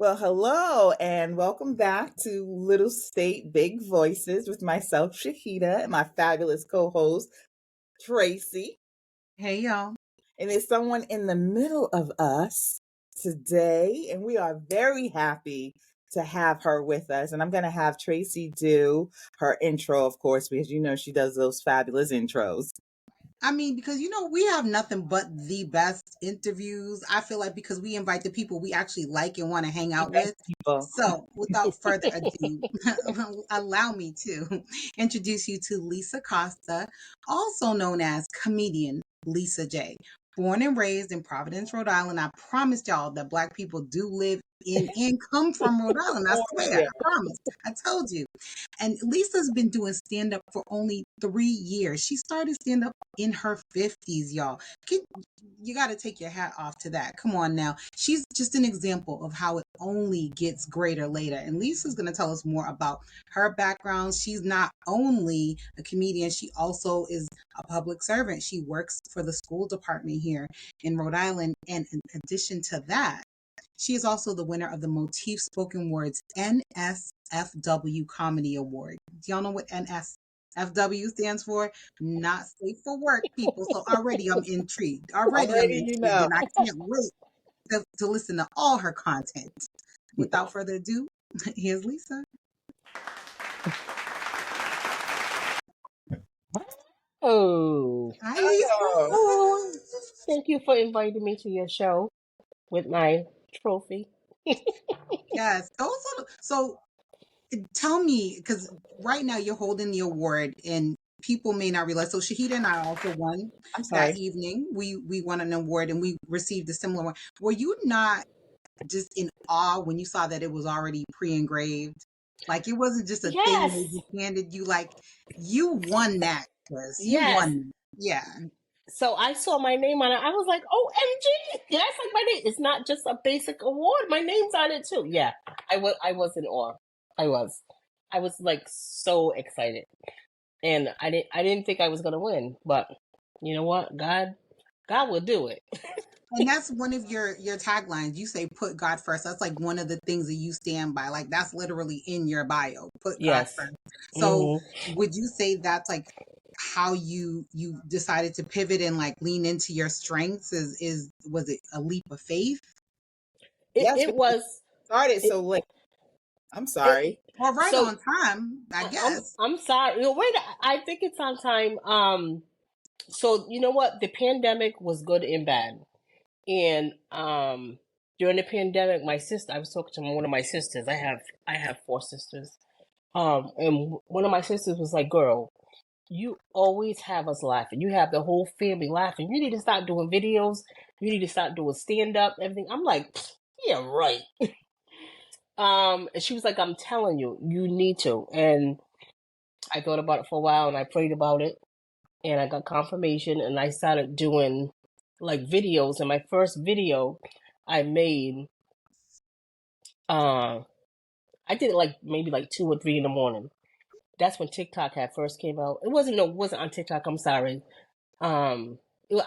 Well, hello, and welcome back to Little State Big Voices with myself, Shahidah, and my fabulous co host, Tracy. Hey y'all. And there's someone in the middle of us today, and we are very happy to have her with us. And I'm going to have Tracy do her intro, of course, because you know she does those fabulous intros. I mean, because we have nothing but the best interviews. I feel like because we invite the people we actually like and want to hang out Yes, with. people. So, without further ado, allow me to introduce you to Lisa Costa, also known as comedian Lisa J. Born and raised in Providence, Rhode Island. I promised y'all that Black people do live in and come from Rhode Island. I Oh, swear, yeah. I promise. I told you. And Lisa's been doing stand up for only 3 years. She started stand up in her 50s, y'all. You got to take your hat off to that. Come on now. She's just an example of how it only gets greater later. And Lisa's going to tell us more about her background. She's not only a comedian, she also is a public servant. She works for the school department here in Rhode Island. And in addition to that, she is also the winner of the Motif Spoken Words NSFW Comedy Award. Do y'all know what NSFW stands for? Not safe for work, people. So already I'm intrigued. Already, you know. And I can't wait to listen to all her content. Without further ado, here's Lisa. Oh, Hi, Lisa. thank you for inviting me to your show with my trophy. Yes. So tell me, because right now you're holding the award and people may not realize. So Shahida and I also won I'm that sorry. evening. We won an award and we received a similar one. Were you not just in awe when you saw that it was already pre-engraved? Like it wasn't just a thing they Yes, just handed you. Like you won that, Chris. You yes. won. Yeah. So I saw my name on it. I was like, OMG, that's like my name. It's not just a basic award. My name's on it too. Yeah, I was in awe. I was. I was like so excited. And I didn't think I was gonna win, but you know what? God will do it. And that's one of your taglines. You say put God first. That's like one of the things that you stand by. Like that's literally in your bio. Put God Yes. first. So hmm would you say that's like how you decided to pivot and like lean into your strengths? Is was it a leap of faith? It Yes, it because was it started it so late. I'm it sorry. Or right so on time, I I'm guess. I'm sorry. No, wait, I think it's on time. So you know what? The pandemic was good and bad. And during the pandemic, my sister, I was talking to one of my sisters. I have four sisters. And one of my sisters was like, "Girl, you always have us laughing. You have the whole family laughing. You need to start doing videos. You need to start doing stand up, everything." I'm like, "Yeah, right." And she was like, "I'm telling you, you need to." And I thought about it for a while and I prayed about it and I got confirmation and I started doing like videos. And my first video I made, uh, I did it like maybe like 2 or 3 in the morning. That's when TikTok had first came out. It wasn't on TikTok. I'm sorry. Um,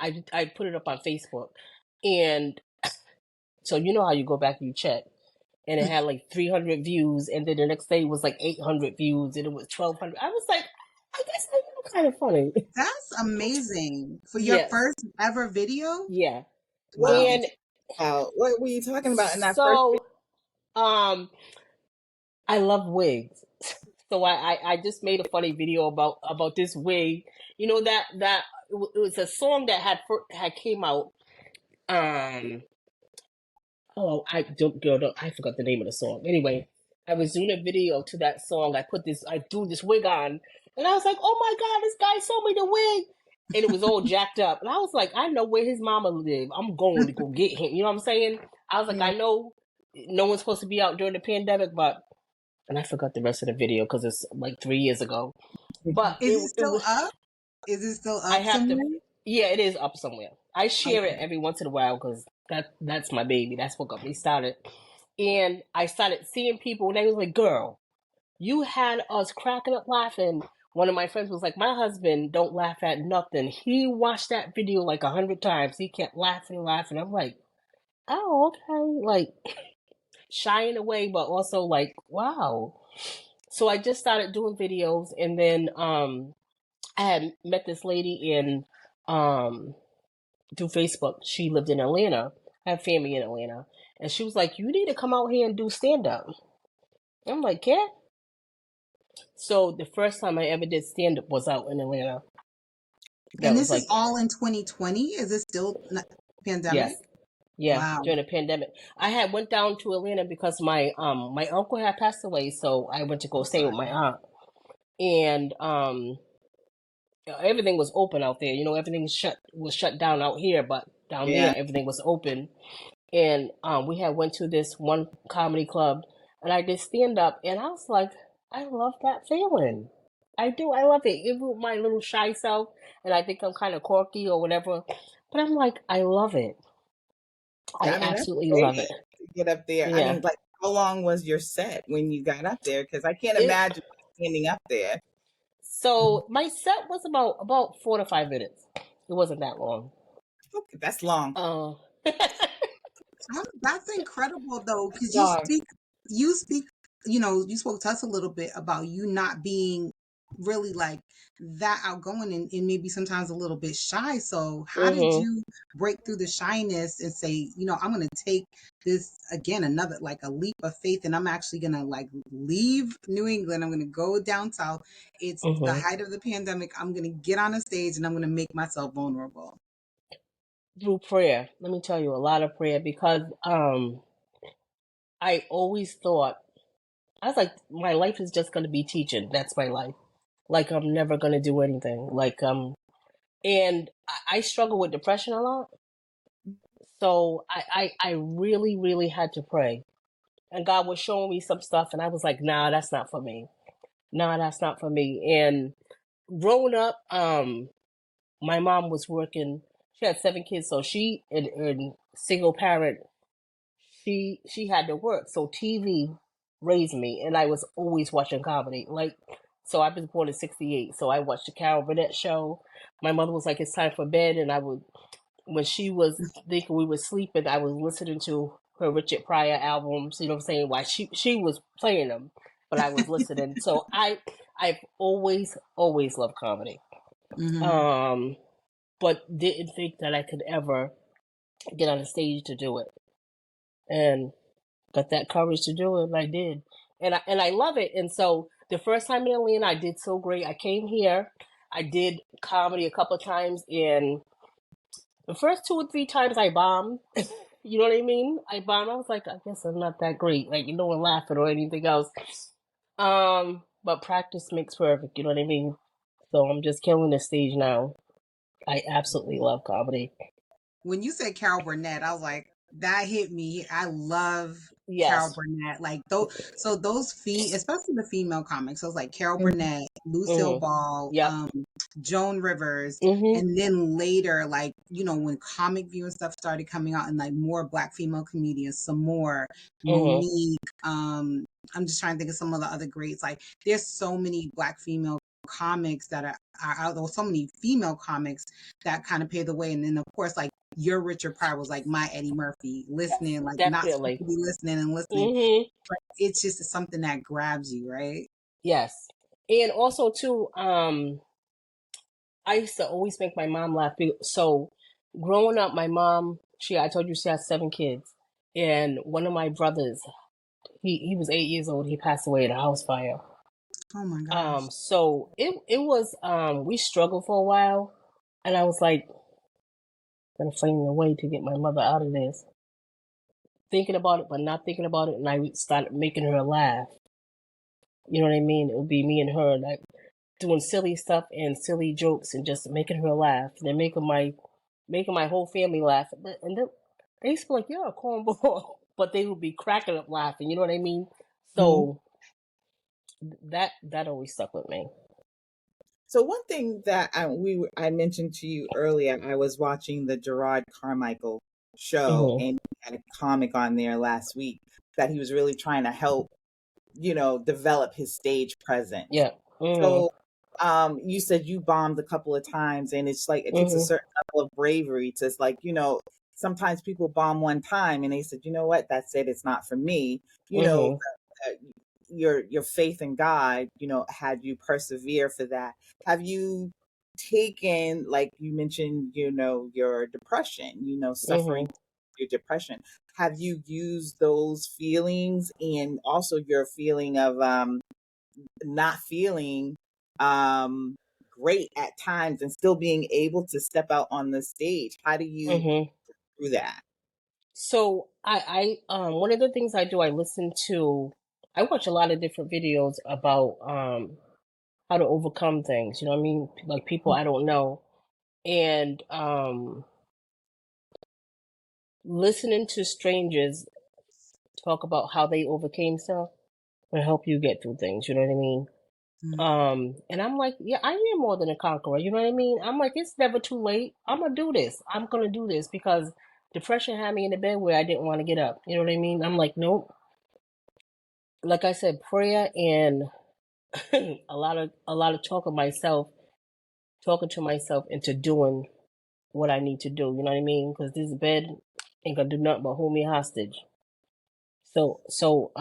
I put it up on Facebook, and so you know how you go back and you check, and it had like 300 views, and then the next day it was like 800 views, and it was 1,200. I was like, I guess I'm kind of funny. That's amazing. For your Yes, first ever video? yeah, What were Wow. you and talking about? What were you talking about in that first so um, I love wigs. So I just made a funny video about this wig. You know that it was a song that had came out. Um, oh, I don't, girl, don't, I forgot the name of the song. Anyway, I was doing a video to that song. I threw this wig on, and I was like, "Oh my God, this guy sold me the wig," and it was all jacked up. And I was like, "I know where his mama live. I'm going to go get him." You know what I'm saying? I was like, Mm. "I know no one's supposed to be out during the pandemic, but," and I forgot the rest of the video because it's like 3 years ago. But Is it it still was. up? Is it still I up have to. somewhere? Yeah, it is up somewhere. I share it Okay. every once in a while because that's my baby. That's what got me started. And I started seeing people, and they was like, "Girl, you had us cracking up laughing." One of my friends was like, "My husband don't laugh at nothing. He watched that video like 100 times. He kept laughing and laughing." I'm like, "Oh, okay." Like, shy in a way, but also like, wow. So I just started doing videos, and then I had met this lady in through Facebook. She lived in Atlanta. I have family in Atlanta, and she was like, "You need to come out here and do stand up." I'm like, "Yeah." So the first time I ever did stand up was out in Atlanta. That And was this is like, all in 2020. Is it still pandemic? yes, yeah, Wow. during the pandemic. I had went down to Atlanta because my uncle had passed away, so I went to go I'm stay with sorry. my aunt, and everything was open out there. Everything was shut down out here, but down Yeah. there everything was open. And we had went to this one comedy club, and I did stand up, and I was like, I love that feeling. I do. I love it. Even with my little shy self, and I think I'm kind of quirky or whatever, but I'm like, I love it. I I mean, that's absolutely great love it. to get up there. I Yeah. mean, like, how long was your set when you got up there? Because I can't It. imagine standing up there. So my set was about 4 to 5 minutes. It wasn't that long. Okay, that's long. Uh, That's incredible though, because Long. you speak, you spoke to us a little bit about you not being really like that outgoing and maybe sometimes a little bit shy. So how did mhm. you break through the shyness and say, I'm going to take this again, another like a leap of faith, and I'm actually going to like leave New England. I'm going to go down south. It's the Mhm. height of the pandemic. I'm going to get on a stage and I'm going to make myself vulnerable. Through prayer. Let me tell you, a lot of prayer, because I always thought, I was like, my life is just going to be teaching. That's my life. Like, I'm never going to do anything. Like, and I struggle with depression a lot. So I really, really had to pray. And God was showing me some stuff, and I was like, nah, that's not for me. Nah, that's not for me. And growing up, my mom was working. She had 7 kids, so she and single parent. She had to work, so TV raised me, and I was always watching comedy. Like, so I was born in '68, so I watched the Carol Burnett show. My mother was like, "It's time for bed," and I would, when she was thinking we were sleeping, I was listening to her Richard Pryor albums. You know what I'm saying? Why she was playing them, but I was listening. So I've always loved comedy. Mm-hmm. Um, but didn't think that I could ever get on a stage to do it, and got that courage to do it, and I did, and I love it. And so the first time in Atlanta, I did so great. I came here, I did comedy a couple of times, and the first 2 or 3 times I bombed. You know what I mean? I bombed. I was like, I guess I'm not that great. Like, no one laughing or anything else. But practice makes perfect. You know what I mean? So I'm just killing the stage now. I absolutely love comedy. When you said Carol Burnett, I was like, that hit me. I love Carol Yes. Burnett. Like those, so those especially the female comics. So it was like Carol Mhm. Burnett, Lucille Mm-hmm. Ball, Yep. Joan Rivers, Mm-hmm. and then later, like when Comic View and stuff started coming out, and like more Black female comedians, some more Mm-hmm. Monique. I'm just trying to think of some of the other greats. Like there's so many Black female comics that are out there, so many female comics that kind of paved the way, and then of course like your Richard Pryor was like my Eddie Murphy, Yes. listening, like not supposed Definitely. to be listening and listening, Mm-hmm. but it's just something that grabs you, right? Yes. And also too, I used to always make my mom laugh. So growing up, my mom, I told you she had 7 kids. And one of my brothers, he was 8 years old. He passed away in a house fire. Oh my gosh. So it was, we struggled for a while. And I was like, gonna find a way to get my mother out of this. Thinking about it, but not thinking about it. And I started making her laugh. You know what I mean? It would be me and her, like, doing silly stuff and silly jokes and just making her laugh. And then making my whole family laugh. And they used to be like, "You're a cornball," but they would be cracking up laughing. You know what I mean? Mhm. So that always stuck with me. So one thing that I mentioned to you earlier, I was watching the Gerard Carmichael show, Mhm. and he had a comic on there last week that he was really trying to help, develop his stage presence. Yeah. Mhm. So, you said you bombed a couple of times, and it's like it takes a Mhm. certain level of bravery to, like, sometimes people bomb one time and they said, you know what, that's it, it's not for me. Mhm. Uh, your faith in God, had you persevere for that. Have you taken, like you mentioned, your depression, suffering Mhm. your depression? Have you used those feelings and also your feeling of not feeling um great at times and still being able to step out on the stage? How do you Mhm. do that? So one of the things I do, I watch a lot of different videos about how to overcome things. You know what I mean? Like people I don't know, and listening to strangers talk about how they overcame stuff will help you get through things. You know what I mean? Mm. And I'm like, yeah, I am more than a conqueror. You know what I mean? I'm like, it's never too late. I'm gonna do this. I'm gonna do this because depression had me in the bed where I didn't want to get up. You know what I mean? I'm like, nope. Like I said, prayer and a lot of talking to myself into doing what I need to do. You know what I mean? Because this bed ain't gonna do nothing but hold me hostage. So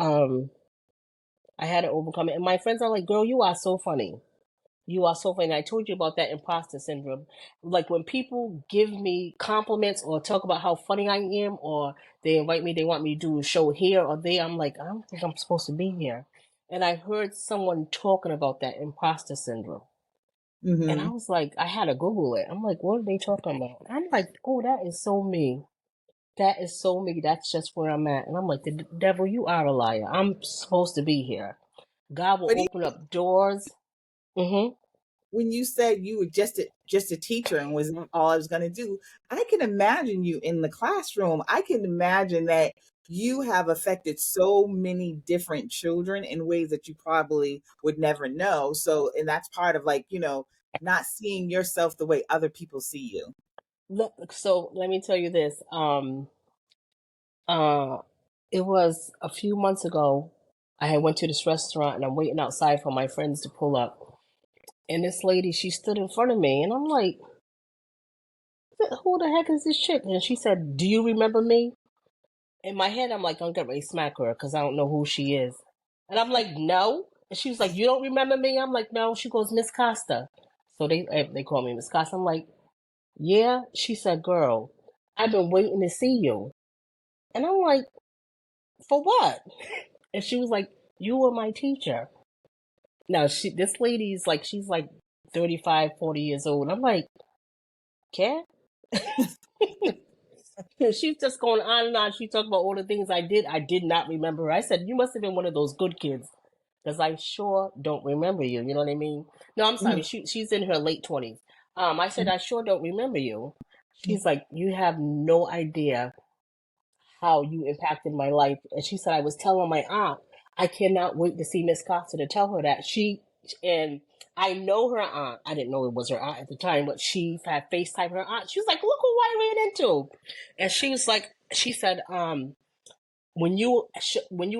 I had to overcome it. And my friends are like, girl, you are so funny. You are so funny. I told you about that imposter syndrome. Like when people give me compliments or talk about how funny I am, or they invite me, they want me to do a show here or there, I'm like, I don't think I'm supposed to be here. And I heard someone talking about that imposter syndrome. And I Mm-hmm. was like, I had to Google it. I'm like, what are they talking about? I'm like, oh, that is so me. That is so me. That's just where I'm at. And I'm like, the devil, you are a liar. I'm supposed to be here. God will But open up doors. Mm-hmm. when you said you were just a teacher and was all I was going to do, I can imagine you in the classroom. I can imagine that you have affected so many different children in ways that you probably would never know. So, and that's part of, like, not seeing yourself the way other people see you. So let me tell you this. Uh, it was a few months ago. I had went to this restaurant and I'm waiting outside for my friends to pull up. And this lady, she stood in front of me, and I'm like, "Who the heck is this chick?" And she said, "Do you remember me?" In my head, I'm like, "I'm gonna smack her because I don't know who she is." And I'm like, "No." And she was like, "You don't remember me?" I'm like, "No." She goes, "Miss Costa." So they call me Miss Costa. I'm like, "Yeah." She said, "Girl, I've been waiting to see you." And I'm like, "For what?" And she was like, "You were my teacher." Now this lady's like, she's like 35, 40 years old. I'm like, "Cat?" She's just going on and on. She talked about all the things I did. I did not remember her. I said, "You must have been one of those good kids because I sure don't remember you." You know what I mean? No, I'm sorry. Mhm. She's in her late 20s. I said, "I sure don't remember you." She's like, "You have no idea how you impacted my life." And she said, "I was telling my aunt, I cannot wait to see Miss Costa to tell her that and I know her aunt. I didn't know it was her aunt at the time, but she had FaceTime her aunt. She was like, look who I ran into." And she was like, she said, when you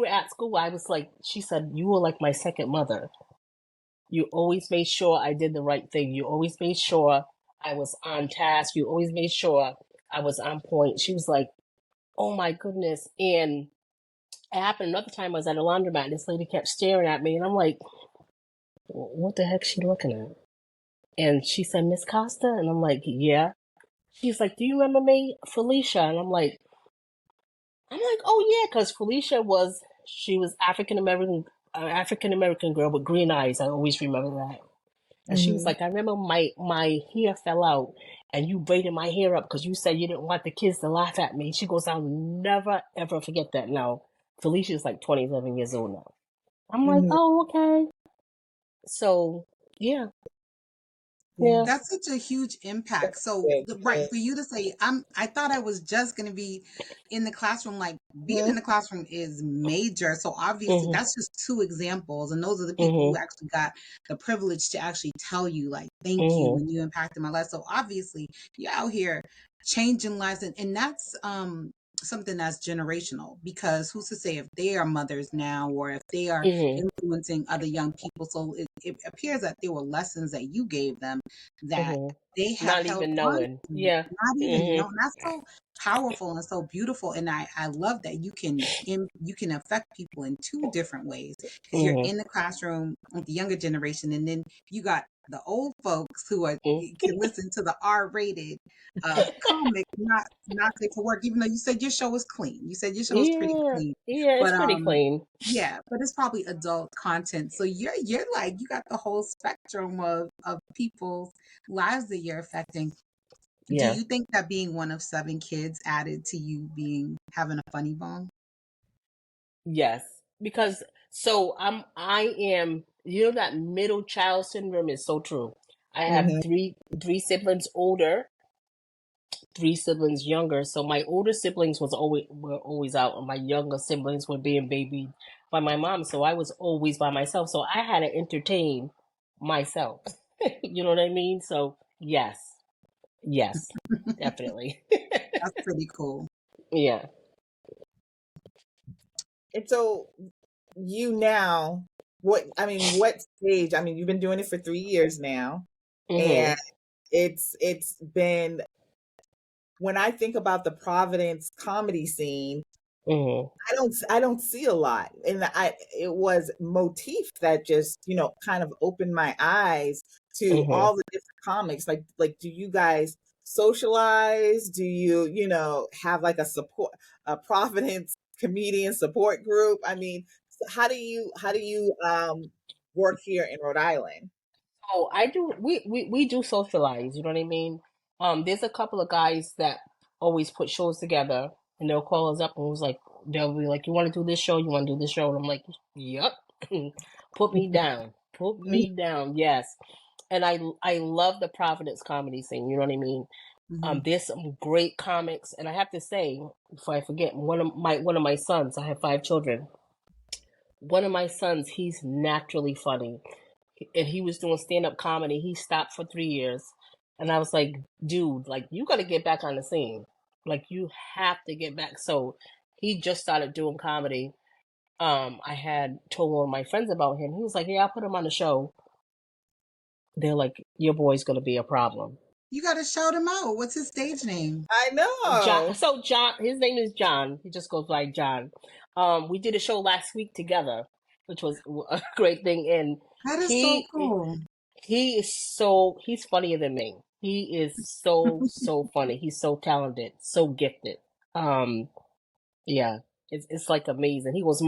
were at school, I was like, she said, you were like my second mother. You always made sure I did the right thing. You always made sure I was on task. You always made sure I was on point. She was like, oh my goodness. And it happened another time. I was at a laundromat and this lady kept staring at me, and I'm like, what the heck's she looking at? And she said, Miss Costa? And I'm like, yeah. She's like, do you remember me, Felicia? And I'm like, oh yeah, because she was African American girl with green eyes. I always remember that. And she was Mhm. like, I remember my hair fell out and you braided my hair up because you said you didn't want the kids to laugh at me. She goes, I'll never ever forget that. Now, Felicia's like 27 years old now. I'm like, Mhm. oh, okay. So, yeah, Yeah. yeah. That's such a huge impact. So, Good. right, for you to say, I thought I was just going to be in the classroom. Like, being in Mhm. the classroom is major. So, obviously, Mm-hmm, that's just two examples. And those are the people who mm-hmm, actually got the privilege to actually tell you, like, thank you, mm-hmm, and you impacted my life. So, obviously, you're out here changing lives. And that's, something that's generational, because who's to say if they are mothers now or if they are Mhm. influencing other young people. So it appears that there were lessons that you gave them that Mhm. they have Not held even on knowing. to, Yeah. not even Mhm. know. That's so powerful and so beautiful. And I love that you can affect people in two different ways, because you're Mhm. in the classroom with the younger generation, and then you got the old folks who are Mhm. can listen to the R-rated comic, not safe for work. Even though you said your show is clean, you said your show is pretty Yeah. clean, Yeah. It's but pretty clean. yeah, but it's probably adult content. So you're like you got the whole spectrum of people's lives that you're affecting. Do Yeah. you think that being one of 7 kids added to you being having a funny bone? Yes. Because I am, you know, that middle child syndrome is so true. I have Hmm. three siblings older, 3 siblings younger. So my older siblings were always out, and my younger siblings were being babied by my mom. So I was always by myself. So I had to entertain myself. You know what I mean? So yes, definitely. That's pretty cool. Yeah. And so you now, what stage? I mean, you've been doing it for 3 years now, and Mhm. it's been, when I think about the Providence comedy scene, Mhm. I don't see a lot. And it was Motif that just, kind of opened my eyes to Mhm. all the different comics. Like do you guys socialize? Do you, have like a Providence comedian support group? I mean, so how do you work here in Rhode Island? Oh, I do. We do socialize. You know what I mean? There's a couple of guys that always put shows together, and they'll call us up and was like, they'll be like, "You want to do this show? You want to do this show?" And I'm like, "Yup." Put me down. Put me down. Yes. And I love the Providence comedy scene. You know what I mean? Hmm. There's some great comics, and I have to say, before I forget, one of my sons. I have 5 children. One of my sons, he's naturally funny, and he was doing stand up comedy. He stopped for 3 years, and I was like, dude, like you got to get back on the scene. Like you have to get back. So he just started doing comedy. I had told one of my friends about him. He was like, yeah, I'll put him on the show. They're like, your boy's gonna be a problem. You got to shout him out. What's his stage name? I John. know. So John, his name is John. He just goes by John. We did a show last week together, which was a great thing. And That is so he cool. he's funnier than me. He is so funny. He's so talented, so gifted. Um, yeah, it's like amazing. He was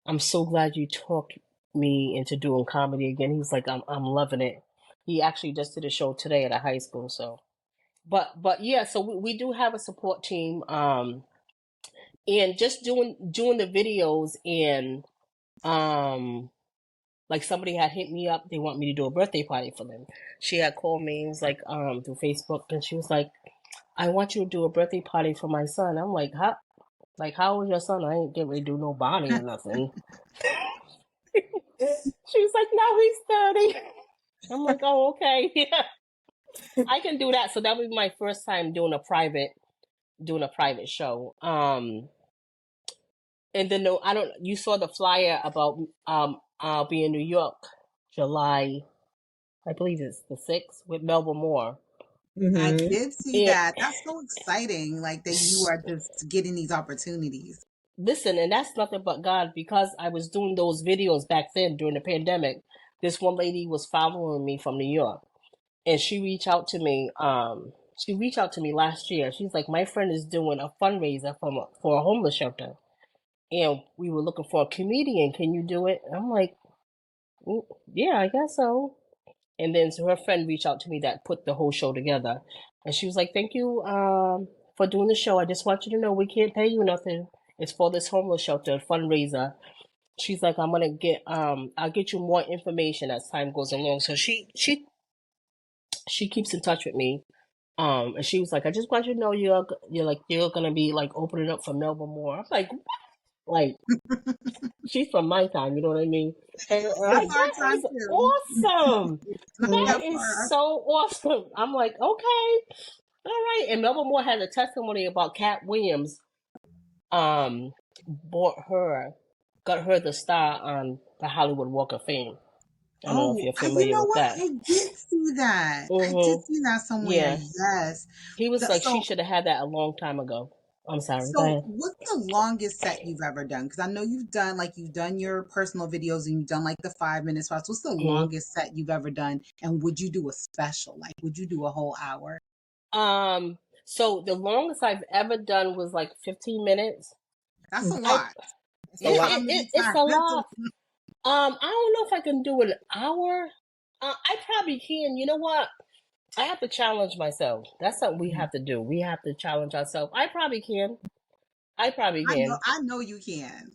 I'm so glad you talked me into doing comedy again. He was like, I'm loving it. He actually just did a show today at a high school. So, but yeah, so we do have a support team. And just doing the videos, and um like somebody had hit me up. They want me to do a birthday party for them. She had called me. It was like through Facebook, and she was like, "I want you to do a birthday party for my son." I'm like, "How? Like, how old is your son?" I ain't getting ready to do no body or nothing. She was like, "No, he's 30." I'm like, "Oh, okay, yeah, I can do that." So that would be my first time doing a private show. And then no, I don't. You saw the flyer about I'll be in New York, July, I believe it's the 6th, with Melba Moore. I Hmm. did see And that. That's so exciting. Like that you are just getting these opportunities. listen, and that's nothing but God, because I was doing those videos back then during the pandemic. This one lady was following me from New York, and she reached out to me. She reached out to me last year. She's like, my friend is doing a fundraiser for a homeless shelter, and we were looking for a comedian. Can you do it? I'm like, "Mm, yeah, I guess so." And then so her friend reached out to me that put the whole show together, and she was like, "Thank you for doing the show. I just want you to know we can't pay you nothing. It's for this homeless shelter fundraiser." She's like, I'll get you more information as time goes along." So she keeps in touch with me. And she was like, "I just want you to know you're gonna be like opening up for Melba Moore." I'm like she's from my time, you know what I mean? And I'm That's like, our that time is too. awesome. It's not That that is far. so awesome. I'm like, okay, all right. And Melba Moore has a testimony about Cat Williams. got her the star on the Hollywood Walk of Fame. I don't know if Oh, you're you familiar know with what? that. I did see that. I did Mm-hmm. see that somewhere. Yeah. Yes. He was like, she So, should have had that a long time ago. I'm sorry. Go so ahead. what's the longest set you've ever done? Because I know you've done your personal videos and you've done like the 5 minute spots. What's the Mm-hmm. longest set you've ever done? And would you do a special? Like, would you do a whole hour? So the longest I've ever done was like 15 minutes. That's a I lot. It's a it, lot. How it, many it it's times? a lot. I don't know if I can do an hour. I probably can. You know what? I have to challenge myself. That's something we have to do. We have to challenge ourselves. I probably can. I probably can. I know you can.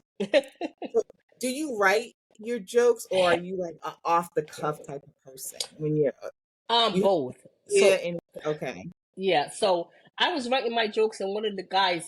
So, do you write your jokes, or are you like a off the cuff type of person when you have Both. yeah So and okay. yeah. So I was writing my jokes, and one of the guys,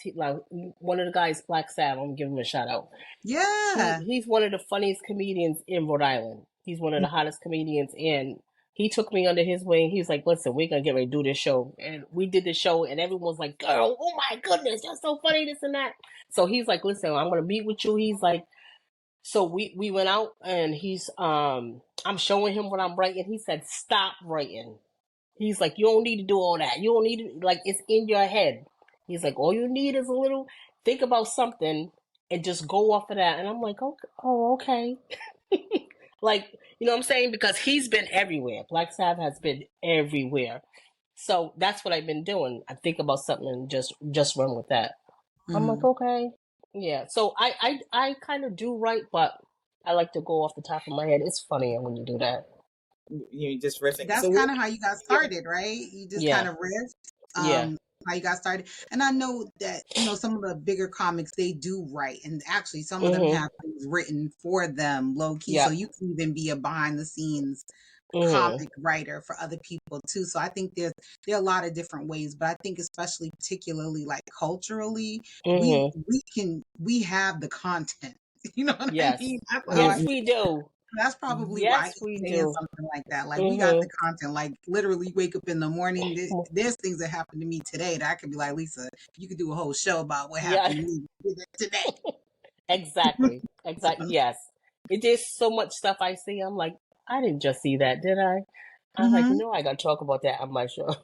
Black Sad. I'm gonna give him a shout out. Yeah. He's one of the funniest comedians in Rhode Island. He's one of the hottest comedians, and he took me under his wing. He was like, "Listen, we're gonna get ready to do this show," and we did the show, and everyone was like, "Girl, oh my goodness, you're so funny, this and that." So he's like, "Listen, I'm gonna meet with you." He's like, so we went out, and I'm showing him what I'm writing. He said, "Stop writing." He's like, "You don't need to do all that. You don't need to, like, it's in your head." He's like, "All you need is a little, think about something and just go off of that." And I'm like, "Okay, oh, okay." Like, you know what I'm saying? Because he's been everywhere. Black Sabbath has been everywhere. So that's what I've been doing. I think about something and just run with that. I'm like, Mhm. okay. Yeah. So I kind of do write, but I like to go off the top of my head. It's funnier when you do that. You just riffing. That's So where kind of how you got yeah. started, right? You just kind Yeah. of riffed Yeah. how you got started. And I know that, some of the bigger comics, they do write. And actually some of them Mhm. have things written for them low key. So Yeah. you can even be a behind the scenes Mhm. comic writer for other people too. So I think there are a lot of different ways, but I think especially particularly like culturally, we Mhm. we have the content. You know what I Yes. mean? That's how I Yes, we do. that's probably why Yes, we he's saying do. something like that. Like we got the Mhm. content. Like literally, wake up in the morning. There's things that happened to me today that I could be like, Lisa, you could do a whole show about what Yeah. happened to me today. Exactly. Exactly. Yes. It is so much stuff I see. I'm like, I didn't just see that, did I? I was like, Hmm. I gotta talk about that on my show.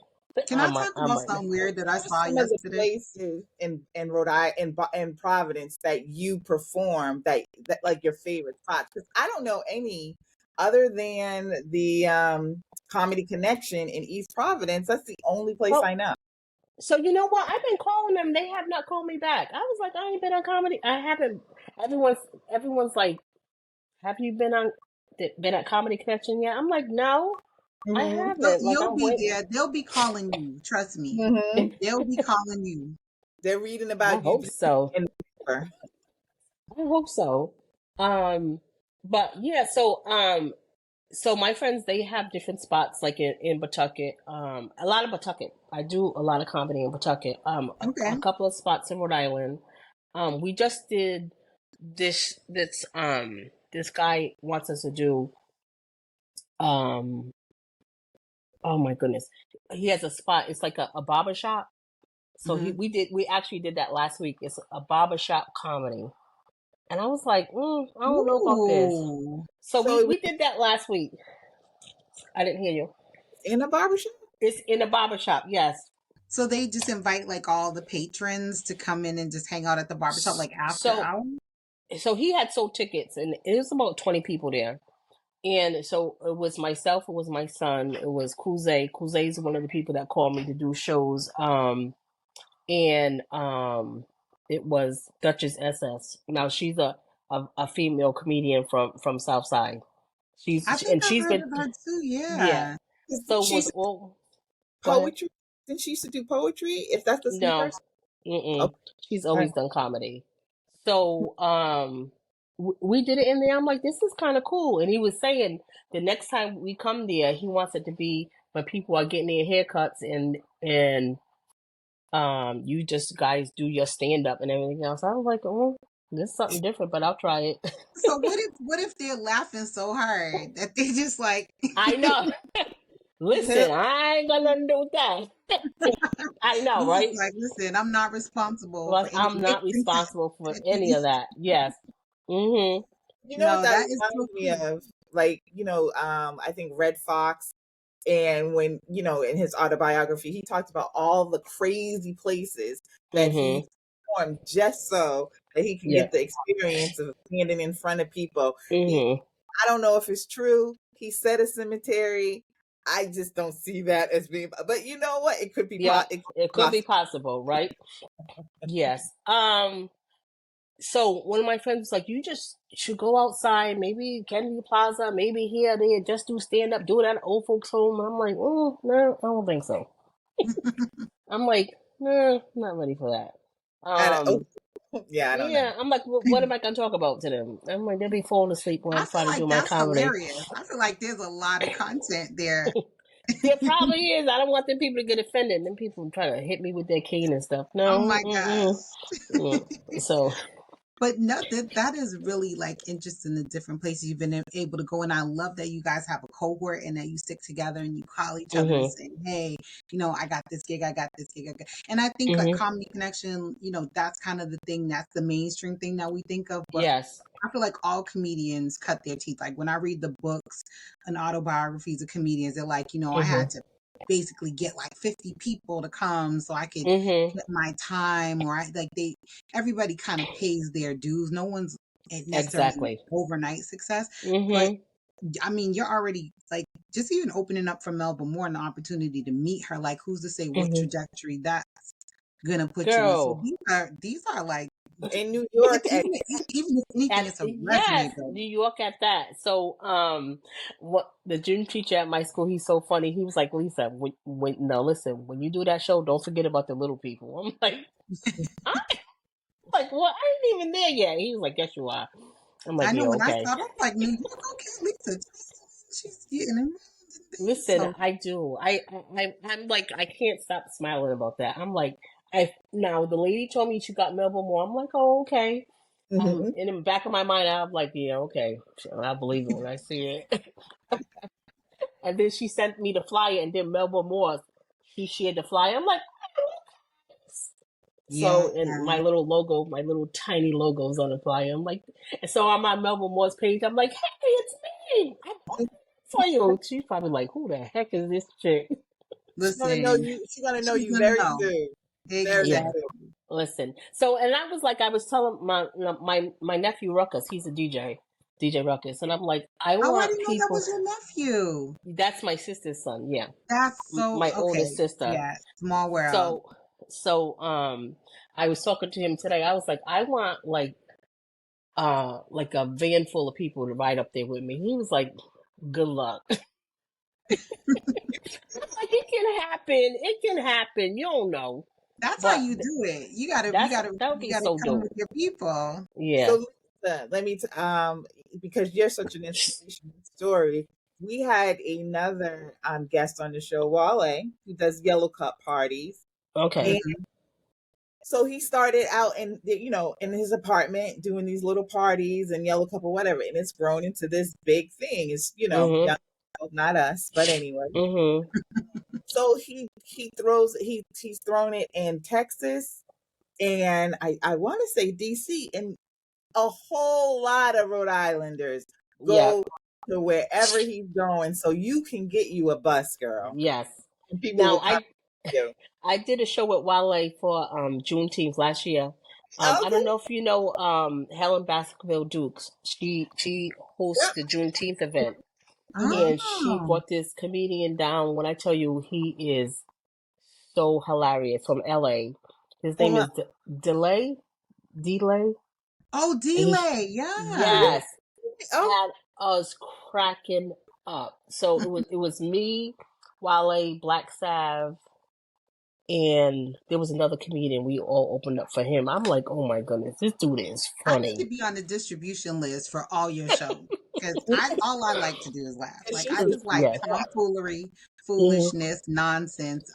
Can I talk I about might. something weird that I what are saw some of the yesterday? places in Rhode Island in Providence that you perform that like your favorite spots? Because I don't know any other than the Comedy Connection in East Providence. That's the only place Well, I know. so you know what? I've been calling them. They have not called me back. I was like, I ain't been on comedy. I haven't. Everyone's like, have you been at Comedy Connection yet? I'm like, no, I Hmm. haven't. Like, You'll I'm be waiting. there. They'll be calling you. Trust me. Hmm. They'll be calling you. They're reading I about you hope so. in the paper. I hope so. Um, but yeah, so my friends, they have different spots like in Pawtucket. A lot of Pawtucket. I do a lot of comedy in Pawtucket. A Okay. couple of spots in Rhode Island. We just did this guy wants us to do um oh my goodness. He has a spot. It's like a barber shop. So Hmm. we actually did that last week. It's a barber shop comedy. And I was like, I don't know about this. Ooh. So So it was we did that last week. I didn't hear you. in a barbershop. It's in a barber shop, yes. So they just invite like all the patrons to come in and just hang out at the barbershop like after So hours? he had sold tickets, and it was about 20 people there. And so it was myself, it was my son, it was Kuze. Kuze's one of the people that called me to do shows. And it was Duchess SS. Now she's a female comedian from Southside. I think I've She's heard been, of her too. yeah. Yeah. So it She was all, go ahead. poetry. Didn't she used to do poetry? If that's the same No, person. mm-mm. Okay. She's All right. always done comedy. So we did it in there. I'm like, this is kind of cool. And he was saying the next time we come there, he wants it to be when people are getting their haircuts and you just guys do your stand up and everything else. I was like, oh, this is something different, but I'll try it. So what if they're laughing so hard that they just like I know. Listen, I ain't gonna do that. I know, You was right? like, listen, I'm not responsible for Like, any I'm not responsible for any of that. Yes. Mm-hmm. You know what No, that that is so reminds me cute. of? Like, I think Red Fox, and when, in his autobiography, he talked about all the crazy places that he Mm-hmm. performed just so that he can Yeah. get the experience of standing in front of people. Mm-hmm. I don't know if it's true. He said a cemetery. I just don't see that as being, but you know what? It could be, Yep. it could It be could be possible. possible, right? Yes. So one of my friends was like, you just should go outside, maybe Kennedy Plaza, maybe here, there, just do stand up, do it at an old folks home. I'm like, no, I don't think so. I'm like, nah, not ready for that. Oh, yeah, I don't know. Yeah, I'm like, what am I gonna talk about to them? I'm like, they'll be falling asleep when I I'm feel trying to like do my that's comedy. hilarious. I feel like there's a lot of content there. There probably is. I don't want them people to get offended. Them people trying to hit me with their cane and stuff. Oh No, my gosh. So, But no, that is really like interesting, the different places you've been able to go. And I love that you guys have a cohort and that you stick together and you call each other and hmm say, hey, I got this gig, I got this gig. And I think like hmm Comedy Connection, that's kind of the thing, that's the mainstream thing that we think of. But yes, I feel like all comedians cut their teeth. Like when I read the books and autobiographies of comedians, they're like, I hmm had to basically get like 50 people to come so I could hmm get my time, or everybody kind of pays their dues. No one's necessarily exactly. overnight success. But hmm I mean, you're already like just even opening up for Melba Moore an opportunity to meet her. Like, who's to say what hmm trajectory that's gonna put you in? So Girl, these are like In New York, even if anything, it's a resume yes, builder. New York at that. So, what the gym teacher at my school, he's so funny. He was like, Lisa, no, listen, when you do that show, don't forget about the little people. I'm like, I'm like, what? I ain't even there yet. He was like, yes, you are. I'm like, I know yeah, when I okay. saw it, I'm like, New York, okay, Lisa, she's getting around today. Listen, So I do. I'm like, I can't stop smiling about that. I'm like, now the lady told me she got Melbourne more. I'm like, oh, okay. Mhm. In the back of my mind, I'm like, yeah, okay. Sure, I believe it when I see it. And then she sent me the flyer, and then Melbourne Moore, she shared the flyer. I'm like, yeah, so, and my little logo, my little tiny logos on the flyer. I'm like, and so on my Melbourne Moore's page, I'm like, hey, it's me. I'm for you. She's probably like, who the heck is this chick? She's gonna know listen, you. She's gonna know she's you gonna very know soon. Very Yeah. exactly. soon. Listen. So, and I was telling my nephew Ruckus, he's a DJ Ruckus, and I'm like, I Oh, I want didn't know that people. was your nephew. That's my sister's son. Yeah, That's so my okay. oldest sister. Yeah, small world. So, so I was talking to him today. I was like, I want like a van full of people to ride up there with me. He was like, good luck. Like, it can happen. It can happen. You don't know, That's how but you do it. You gotta, you that's gotta, that would you be gotta so come with dope. your people. Yeah. So, Lisa, let me, because you're such an inspirational story. We had another guest on the show, Wale, who does Yellow Cup parties, and Okay. Mhm. so he started out in his apartment doing these little parties and Yellow Cup or whatever, and it's grown into this big thing. It's Mhm. young, not us, but anyway. Mhm. So he's thrown it in Texas, and I want to say DC, and a whole lot of Rhode Islanders go Yep. to wherever he's going, so you can get you a bus, girl, Yes. and people Now will come to you. I did a show with Wale for Juneteenth last year. I Okay. don't know if you know Helen Baskerville Dukes. She hosts Yep. the Juneteenth event, Mhm. and she Oh, brought this comedian down. When I tell you, he is so hilarious from LA. His name Well, is Delay. oh, And he, delay. Yeah. really? yes, Oh, had us cracking up. So it was me, Wale, Black Sav, and there was another comedian. We all opened up for him. I'm like, oh my goodness, this dude is I need funny. to be on the distribution list for all your shows because all I like to do is laugh. and Like she I was just like Yeah, tomfoolery, hmm foolishness, nonsense.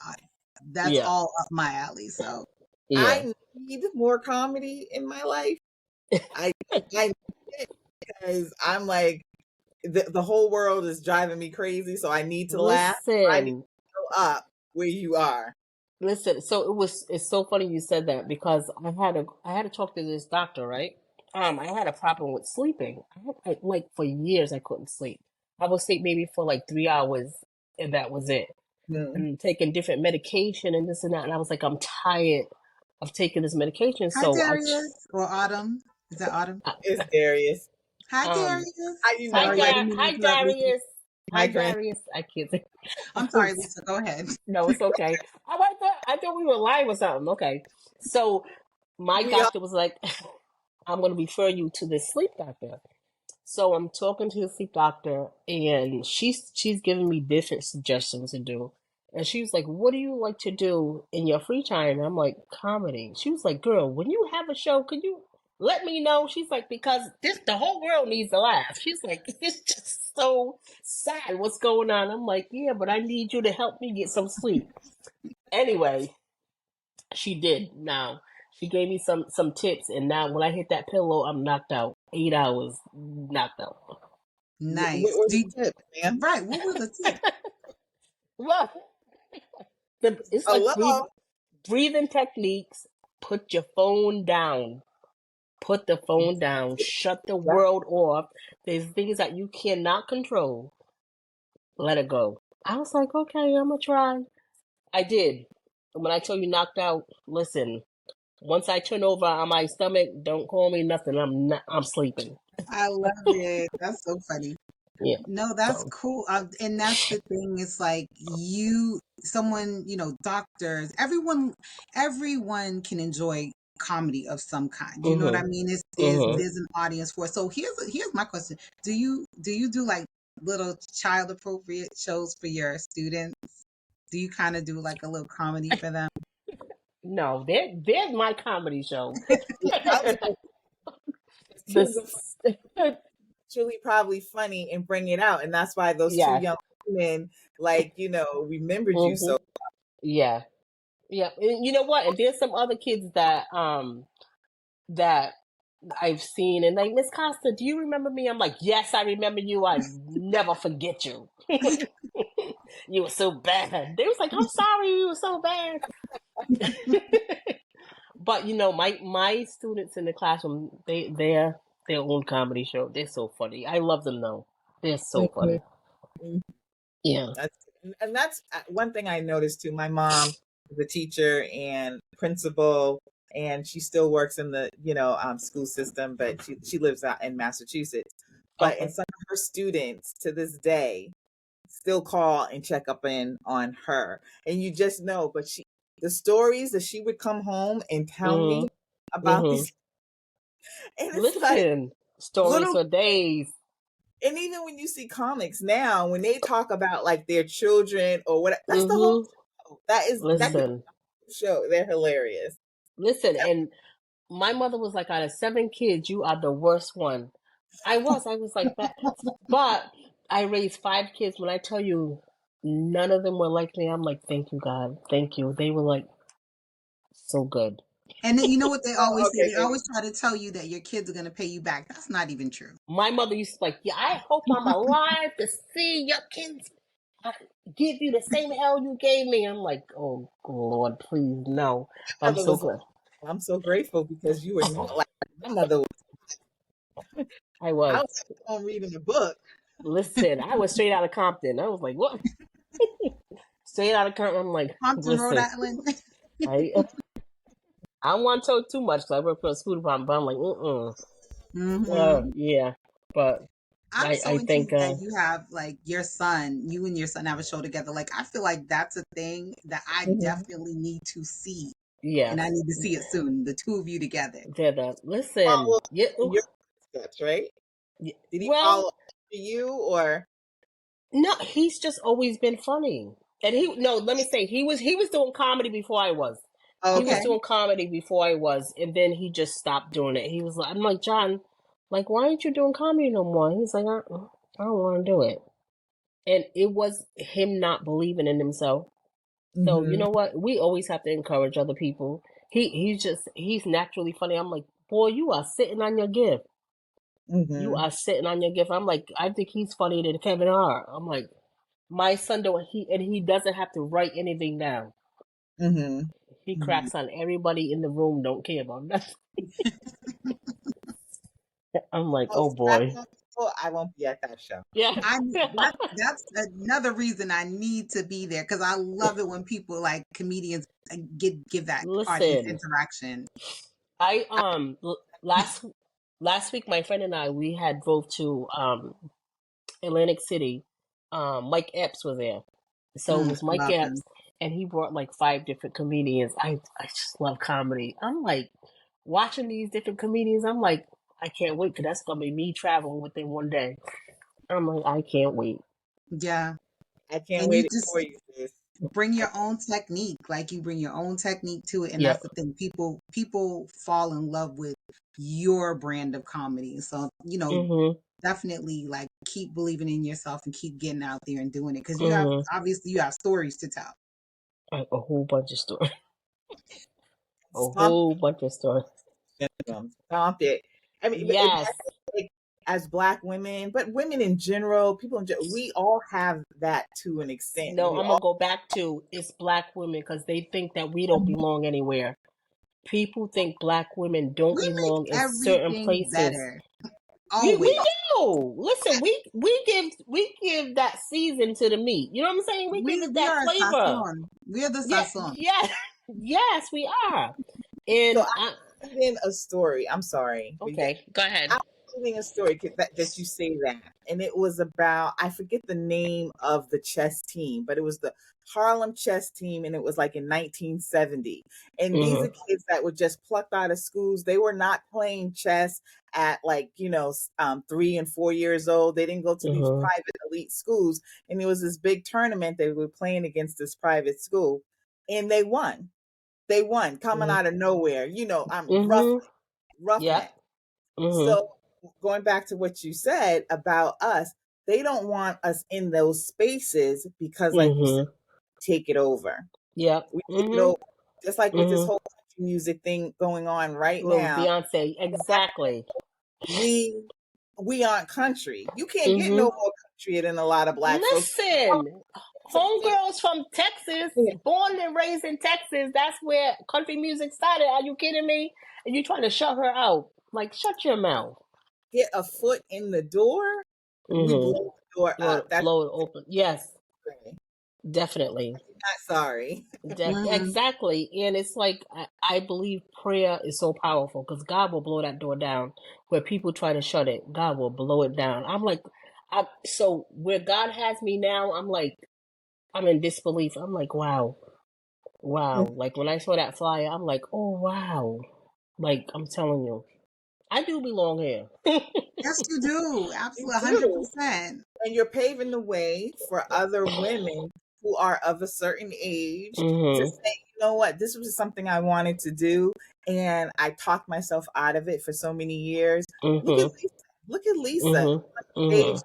That's yeah, all up my alley. So yeah. I need more comedy in my life. I need it because I'm like the whole world is driving me crazy, so I need to laugh. I need Listen, to go up where you are. Listen, so it's so funny you said that because I had to talk to this doctor, right? I had a problem with sleeping. Like for years I couldn't sleep. I would sleep maybe for like 3 hours and that was it. Mm. And taking different medication and this and that, and I was like, I'm tired of taking this medication. Hi, So Darius or Autumn. Is that Autumn? It's Darius. Hi, um Darius. How you hi know? Sorry, I Like didn't mean to Hi interrupt, Lisa. Darius. my Hi grand. Darius. I can't say I'm sorry, Lisa. Go ahead. no, it's okay. I thought we were live or something. Okay. So my We all. doctor was like, I'm going to refer you to this sleep doctor. So I'm talking to the sleep doctor, and she's giving me different suggestions to do. And she was like, "What do you like to do in your free time?" And I'm like, "Comedy." She was like, "Girl, when you have a show, could you let me know?" She's like, "Because this the whole world needs to laugh." She's like, "It's just so sad what's going on." I'm like, "Yeah, but I need you to help me get some sleep." Anyway, she did. Now she gave me some tips, and now when I hit that pillow, I'm knocked out. 8 hours knocked out. Nice. What were the tips, man? Right. What were the tips? Well, it's like Hello. breathing techniques. Put your phone down. Put the phone down. Shut the Yeah. world off. There's things that you cannot control. Let it go. I was like, okay, I'm gonna try. I did. When I tell you knocked out, listen. Once I turn over on my stomach, don't call me nothing. I'm sleeping. I love it. That's so funny. Yeah. No, that's So. cool. And that's the thing. It's like someone, doctors, everyone can enjoy comedy of some kind. You know what I Mhm. mean? Mhm. There's an audience for it. So here's my question. Do you do like little child appropriate shows for your students? Do you kind of do like a little comedy for them? No, there's my comedy show. Yeah, I was like, kids are This. actually probably funny and bring it out, and that's why those two Yes. young women, like remembered you Mhm. so. Yeah. Yeah. And you know what? And there's some other kids that I've seen, and like, Miss Costa, do you remember me? I'm like, yes, I remember you. I never forget you. You were so bad. They was like, I'm sorry, you were so bad. But my students in the classroom, they're their own comedy show. They're so funny. I love them though. They're so Mhm. funny. Yeah. That's and that's one thing I noticed too. My mom is a teacher and principal, and she still works in the school system, but she lives out in Massachusetts. But and Okay. some of her students to this day still call and check up in on her, and you just know. But the stories that she would come home and tell me Mhm. about Mhm. these, and it's like Listen, stories little. for days. And even when you see comics now, when they talk about like their children or what, that's the whole Mhm. show. That could Listen. show. They're hilarious. Listen, and my mother was like, out of 7 kids, you are the worst one. I was like that. But I raised 5 kids. When I tell you, none of them were like me, I'm like, thank you, God. Thank you. They were like so good. And then you know what they Oh, always say? okay, They baby. always try to tell you that your kids are going to pay you back. That's not even true. My mother used to be like, yeah, I hope I'm alive to see your kids give you the same hell you gave me. I'm like, oh, Lord, please, no. I'm Mother so was like, glad. I'm so grateful because you were not like my mother was. I I was. was home reading a book. Listen, I was straight out of Compton. I was like, what? Straight out of Compton. I'm like, Compton, Rhode listen, Island. I I don't want to talk too much because I work for a school department, but I'm like, Hmm. yeah. But I'm so I think, intrigued that you have like you and your son have a show together. Like, I feel like that's a thing that I Mhm. definitely need to see. And I yes, need to see it soon. The two of you together. they're the, listen, Follow yeah, in your footsteps, right? Did he well, follow after you or? no, he's just always been funny. And no, let me say, he was doing comedy before I was. He was Okay. doing comedy before I was, and then he just stopped doing it. He was like, I'm like, John, like, why aren't you doing comedy no more? He's like, I don't want to do it. And it was him not believing in himself. So you Hmm. know what? We always have to encourage other people. He's naturally funny. I'm like, boy, you are sitting on your gift. You Hmm. are sitting on your gift. I'm like, I think he's funnier than Kevin Hart. I'm like, my son don't he doesn't have to write anything down. Mm-hmm. He Mm-hmm. cracks on everybody in the room. Don't care about nothing. I'm like, Oh, oh see that boy. kind of people, I won't be at that show. Yeah. I that's another reason I need to be there because I love it when people like comedians give that audience Listen, interaction. I last week my friend and I we had drove to Atlantic City. Mike Epps was there. So it was Mike Love him. Epps and he brought like 5 different comedians. I just love comedy. I'm like watching these different comedians, I'm like, I can't wait because that's gonna be me traveling with them one day. I'm like, I can't wait. Yeah, I can't and you wait for just you, sis. bring your own technique. Like you bring your own technique to it, and that's Yep. the thing. People fall in love with your brand of comedy. So Mhm. definitely like keep believing in yourself and keep getting out there and doing it because you have Mhm. obviously you have stories to tell. Like a whole bunch of stories. A Stomp whole bunch of stories. syndrome. Stomp it. I mean, but Yes. like, as Black women, but women in general, people in general, we all have that to an extent. No, We I'm gonna all go back to it's black women because they think that we don't belong anywhere. People think black women don't We make belong in certain everything places. better We always. do. Listen, we give that season to the meat. You know what I'm saying? We give it We that are a flavor. sazon. We are the Yeah, sazon. yes, yes, we are. so And I'm reading a story. I'm sorry. okay, go ahead. I was reading a story that you say that, and it was about, I forget the name of the chess team, but it was the Harlem chess team, and it was like in 1970. And these are Mhm. kids that were just plucked out of schools. They were not playing chess at like 3 and 4 years old. They didn't go to these Mhm. private elite schools, and it was this big tournament. They were playing against this private school, and they won. They won, coming Mhm. out of nowhere. I'm Mhm. roughneck. Yep. Mhm. So going back to what you said about us, they don't want us in those spaces because, like you said, Mhm. take it over. Yep. We take it Mhm. over. Just like with this Mhm. whole country music thing going on right Well, now, Beyonce, exactly. we we aren't country. You can't get no Mhm. more country than a lot of black folks. Listen, To be, homegirls from Texas, yeah, born and raised in Texas. That's where country music started. Are you kidding me? And you trying to shut her out? Like, shut your mouth. get a foot in the door, we blow Mhm. the door up. That's Blow it open. Yes, okay. definitely. Not sorry. Hmm. Exactly. And it's like I believe prayer is so powerful because God will blow that door down. Where people try to shut it, God will blow it down. I'm like, so where God has me now, I'm like, I'm in disbelief. I'm like, wow, wow. Like when I saw that flyer, I'm like, oh wow. Like I'm telling you, I do belong here. Yes, you do. You Absolutely, do. 100%. And you're paving the way for other women who are of a certain age to Mhm. say, you know what, this was something I wanted to do, and I talked myself out of it for so many years. Look at Mhm. Lisa. Look at Lisa Mhm. on stage Mhm.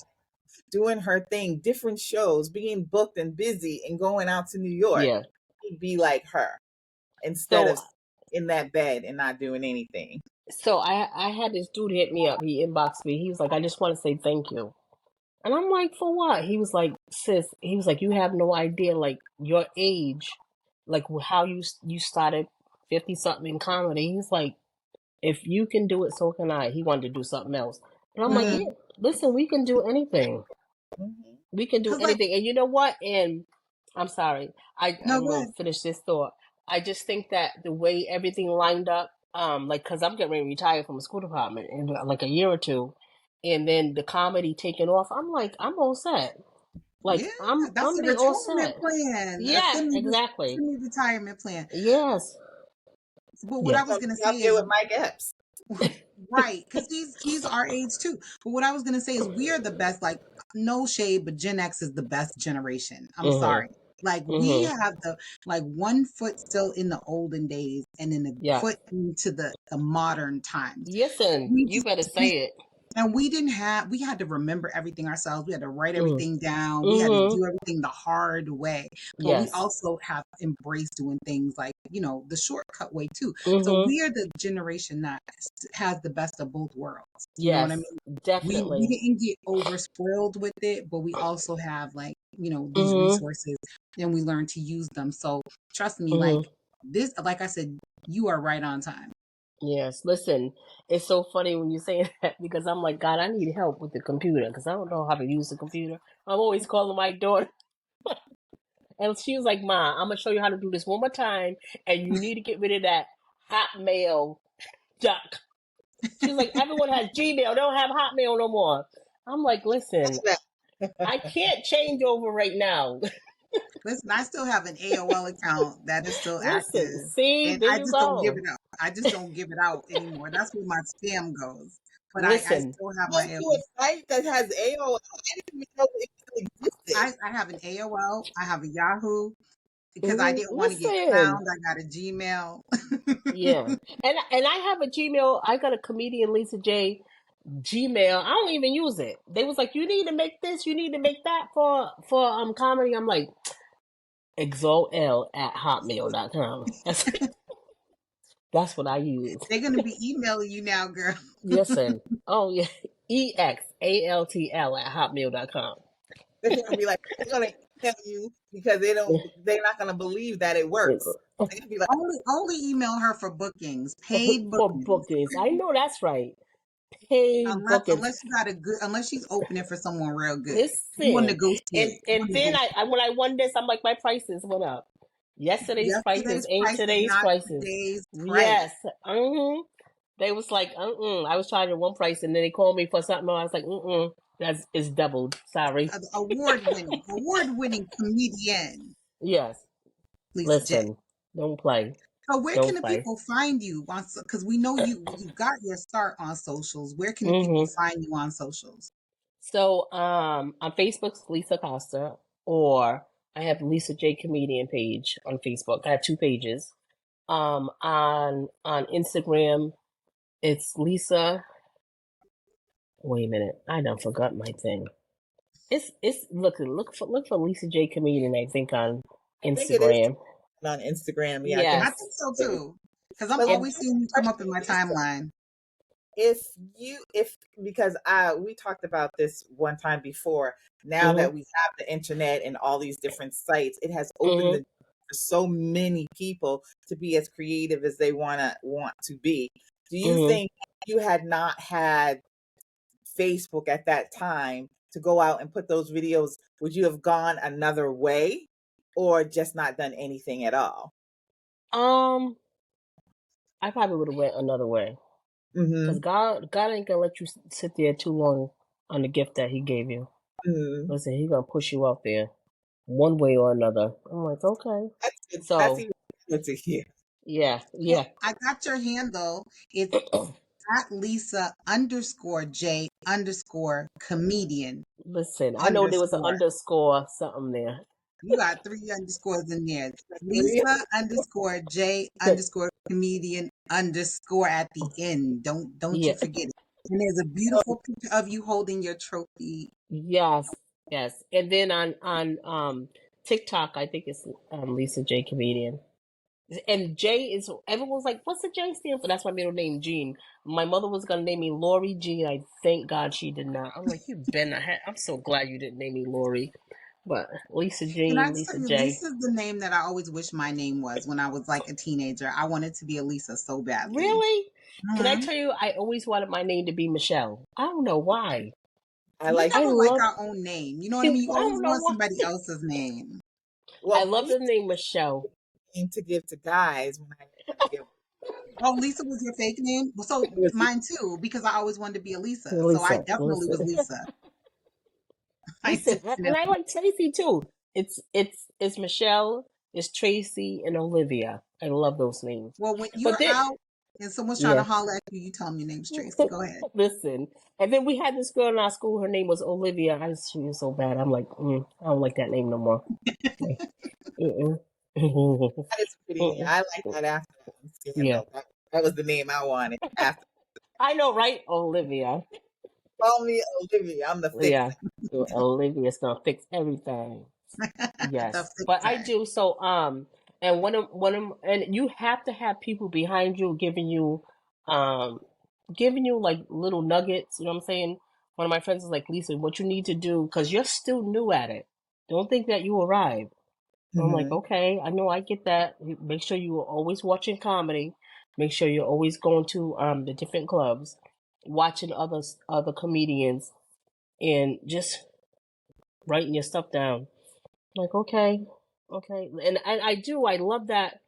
doing her thing, different shows, being booked and busy, and going out to New York. Yeah. Be like her instead So of in that bed and not doing anything. I had this dude hit me up. He inboxed me. He was like, I just want to say thank you. And I'm like, for what? He was like, sis. He was like, you have no idea, like your age, like how you started 50 something in comedy. He's like, if you can do it, so can I. He wanted to do something else, and I'm like, yeah. Mm-hmm. Listen, we can do anything. Mhm. We can do Cause like, anything. And you know what? And I'm sorry. no, I'm go gonna ahead. finish this thought. I just think that the way everything lined up, like, cause I'm getting ready to retire from the school department in like a year or two, and then the comedy taking off. I'm like, I'm all set. Yeah, Like, I'm that's I'm a be all retirement set. plan, Yeah, a exactly. semi retirement plan. Yes. But what Yeah. I So was gonna be say out there is with Mike Epps. right, because he's our age too. But what I was gonna say is we are the best. Like no shade, but Gen X is the best generation. I'm Mhm. sorry. Like we Mhm. have the like one foot still in the olden days and then a Yeah. foot into the modern times. Listen, We you just better we say it. and we had to remember everything ourselves. We had to write Mm. everything down. We had to Mhm. do everything the hard way. But we Yes. also have embraced doing things like, the shortcut way too. So Mhm. we are the generation that has the best of both worlds. You know what I Yes. mean? We Definitely. didn't get over spoiled with it, but we also have like, these Mhm. resources and we learn to use them. So trust me, like Mm-hmm. this, like I said, you are right on time. Yes. Listen, it's so funny when you say that because I'm like, God, I need help with the computer because I don't know how to use the computer. I'm always calling my daughter, and she was like, "Ma, I'm gonna show you how to do this one more time, and you need to get rid of that Hotmail duck." She's like, "Everyone has Gmail. They don't have Hotmail no more." I'm like, "Listen, I can't change over right now." Listen, I still have an AOL account that is still Listen, active, see, and there I you just don't give go. it up. I just don't give it out anymore. That's where my spam goes. But I Listen, still have Go my to AOL. a site that has AOL. I didn't even know it even existed. I have an AOL. I have a Yahoo because I mhm, didn't want to get listen. clowned. I got a Gmail. Yeah, and I have a Gmail. I got a comedian Lisa J Gmail. I don't even use it. They was like, you need to make this, you need to make that for comedy. I'm like, exalt@hotmail.com. That's what I use. They're gonna be emailing you now, girl. Listen, oh yeah, exaltl@hotmail.com. They're gonna be like, they're gonna email you because they're not gonna believe that it works. They're gonna be like, Only email her for bookings, paid For bookings. bookings. I know that's right. Paid bookings. Unless you got a good, unless she's opening for someone real good. You want to Listen, negotiate. You and want to then negotiate. I when I won this, I'm like, my prices went up. Yesterday's prices Yesterday's ain't price is today's not prices. today's price. Yes. They was like, I was charging one price, and then they called me for something. I was like, that's it's doubled. Sorry. Award winning comedian, Yes. Lisa J. Listen, don't play. So where can Don't the play. people find you? Because we know you got your start on socials. Where can the people hmm find you on socials? So, on Facebook's Lisa Costa, or I have Lisa J Comedian page on Facebook. I have two pages. On Instagram, it's Lisa. Wait a minute, I done forgot my thing. It's look for Lisa J Comedian. I think on I think it is Instagram. on Instagram. Yeah, I think. I Yes, think so too. Because I'm But and always seeing you come up in my Lisa, timeline. if because we talked about this one time before. Now mhm that we have the internet and all these different sites, it has opened the mhm door for so many people to be as creative as they want to be. Do you mhm. think if you had not had Facebook at that time to go out and put those videos, would you have gone another way or just not done anything at all? Um, I probably would have went another way because Mm-hmm. God ain't gonna let you sit there too long on the gift that He gave you. Mm-hmm. Listen, He gonna push you out there one way or another. I'm like, okay. That's good. That's So even good to hear. yeah, Well, yeah. I got your handle. It's at Lisa underscore J underscore comedian Listen, I know there was an underscore. underscore something there. You got 3 underscores in there. Lisa underscore J underscore comedian underscore at the end. Don't you Yeah. forget it. And there's a beautiful picture of you holding your trophy. Yes, yes. And then on TikTok, I think it's Lisa J Comedian. And J is everyone's like, what's the J stand for? That's my middle name, Jean. My mother was gonna name me Lori Jean. I thank God she did not. I'm like, you've been ahead. I'm so glad you didn't name me Lori. But Lisa Can I Jean, just tell Lisa you, J. Lisa's the name that I always wish my name was when I was like a teenager. I wanted to be a Lisa so badly. Really? Can I Mhm. tell you? I always wanted my name to be Michelle. I don't know why. I We like I never like love. our own name. You know what I I mean? You always don't know want why. somebody else's name. I well, love the name Michelle. name to give to guys when I give Oh, Lisa was your fake name? Well, so it was mine too, because I always wanted to be a Lisa. So I Lisa, definitely was listen. Lisa. I Listen, and I definitely. like Tracy too. It's Michelle, it's Tracy, and Olivia. I love those names. Well, when But you're then, out and someone's trying to yeah, holler at you, you tell them your name's Tracy. Go ahead. listen. And then we had this girl in our school. Her name was Olivia. She was so bad. I'm like, I don't like that name no more. Mm-mm. that is pretty neat. Mm-mm. I like that after Yeah, scandal. That was the name I wanted. After I know, right? Olivia. call me Olivia, I'm the Yeah, fixer. Olivia's gonna fix everything. The Yes, but I fixer. do. So, and and you have to have people behind you um, giving you like little nuggets. You know what I'm saying? One of my friends is like, Lisa, what you need to do, because you're still new at it. Don't think that you arrived. I'm like, Mm-hmm. okay, I know I get that. Make sure you are always watching comedy. Make sure you're always going to the different clubs, watching other comedians, and just writing your stuff down. Like, okay, okay, and I do. I love that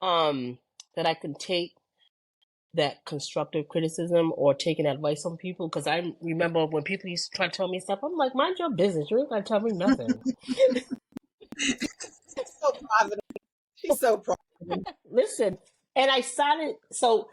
that I can take that constructive criticism or taking advice from people, because I remember when people used to try to tell me stuff, I'm like, mind your business. You ain't gonna tell me nothing. So provident. She's so provident. Listen, and I started, so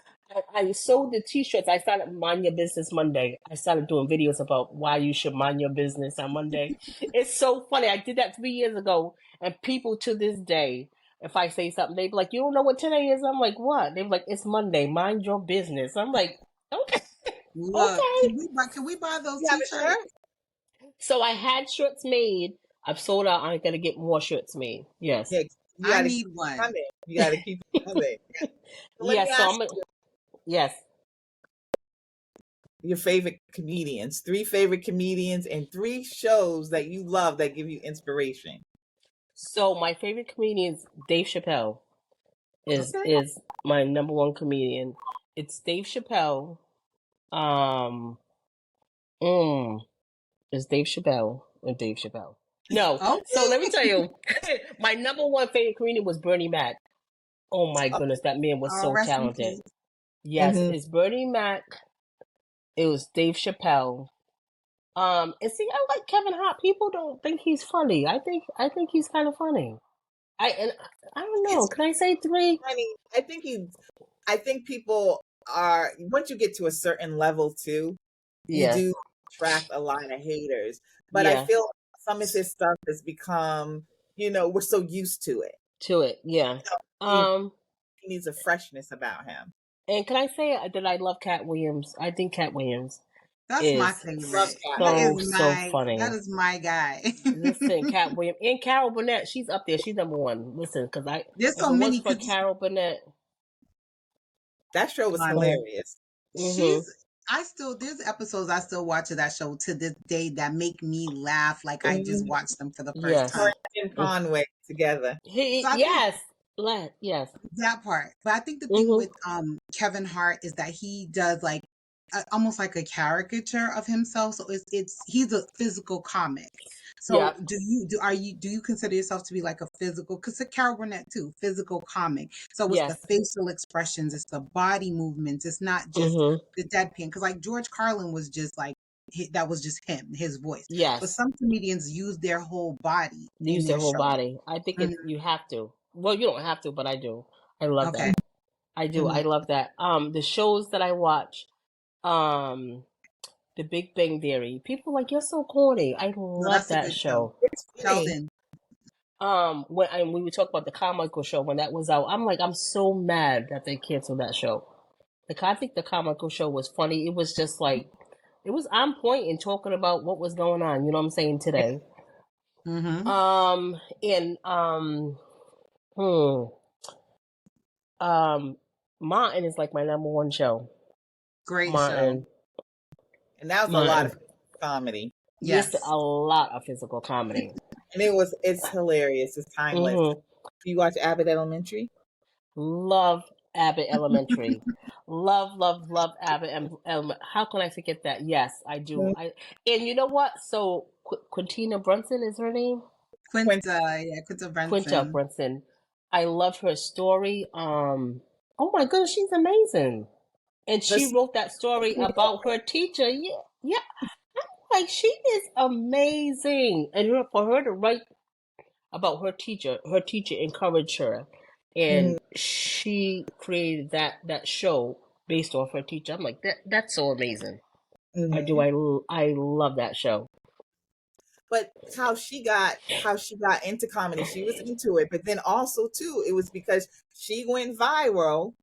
I sold the t-shirts. I started Mind Your Business Monday. I started doing videos about why you should mind your business on Monday. It's so funny. I did that 3 years ago, and people to this day, if I say something, they be like, you don't know what today is? I'm like, what? They be like, it's Monday. Mind your business. I'm like, okay, Look, okay. can we buy those You have a t-shirts? shirt? So I had shirts made. I've sold out. I'm gonna get more shirts made. Yes. Yeah, you I got to need keep it one. coming. You got to keep it coming. So let me Yes. So ask I'm. Yes. your favorite comedians, 3 favorite comedians, and 3 shows that you love that give you inspiration. So my favorite comedian is Dave Chappelle. Is Okay. is my number one comedian. It's Dave Chappelle. Um. It's Dave Chappelle and Dave Chappelle. No. So let me Okay. tell you, my number one favorite comedian was Bernie Mac. Oh my Oh, goodness, that man was Oh, so rest in talented. peace. Yes, mhm. it's Bernie Mac. It was Dave Chappelle. And see, I like Kevin Hart. People don't think he's funny. I think he's kind of funny. And I don't know. It's Can I say three? funny. I think people are, once you get to a certain level too, you Yes. do attract a lot of haters. But I Yeah. feel some of his stuff has become, we're so used to it. To it. Yeah. He, Um. he needs a freshness about him. And can I say that I love Cat Williams? I think Cat Williams That's my is Love favorite. Cat That is so Williams. so that funny. is my guy. Listen, Cat Williams and Carol Burnett. She's up there. She's number one. Listen, because There's if so it was many for because Carol Burnett, That show was um, hilarious. mm-hmm. there's episodes I still watch of that show to this day that make me laugh like I just Mhm. watched them for the first Yes, time. Her and Conway together. So I think yes, yes, that part. But I think the thing mm-hmm. with Kevin Hart is that he does like almost like a caricature of himself. So he's a physical comic. Yeah, So do you consider yourself to be like a physical? Because Carol Burnett too, physical comic. So it's the yes, facial expressions, it's the body movements. It's not just mm-hmm. the deadpan. Because like George Carlin was just like that was just him, his voice. But Yes. some comedians use their whole body in Use their their whole show. body. I think Mhm. you have to. Well, you don't have to, but I do. I love Okay. that. I do. Mhm. I love that. The shows that I watch, um, The Big Bang Theory. People are like, you're so corny. I No, love that's a that good show. show. It's funny. Sheldon. When we would talk about the Carmichael show when that was out, I'm like, I'm so mad that they canceled that show. Like, I think the Carmichael show was funny. It was just like, it was on point in talking about what was going on. You know what I'm saying today. Mm-hmm. And hmm, um, Martin is like my number one show. Great show. Martin, And that was a lot Martin, of comedy. just Yes. a lot of physical comedy. And it's hilarious. It's timeless. Mm-hmm. You watch Abbott Elementary? Love Abbott Elementary. Love Abbott Elementary. How can I forget that? Yes, I do. Mhm. And you know what? So Quintina Brunson is her name. Quinta Quinta Brunson. Brunson. I love her story. Oh my goodness, she's amazing. And The she wrote that story about her teacher. Yeah, yeah. Like she is amazing, and for her to write about her teacher encouraged her, Mhm, and she created that show based off her teacher. I'm like that's so amazing. I do. mhm. I love that show. But how she got into comedy, she was into it. But then also too, it was because she went viral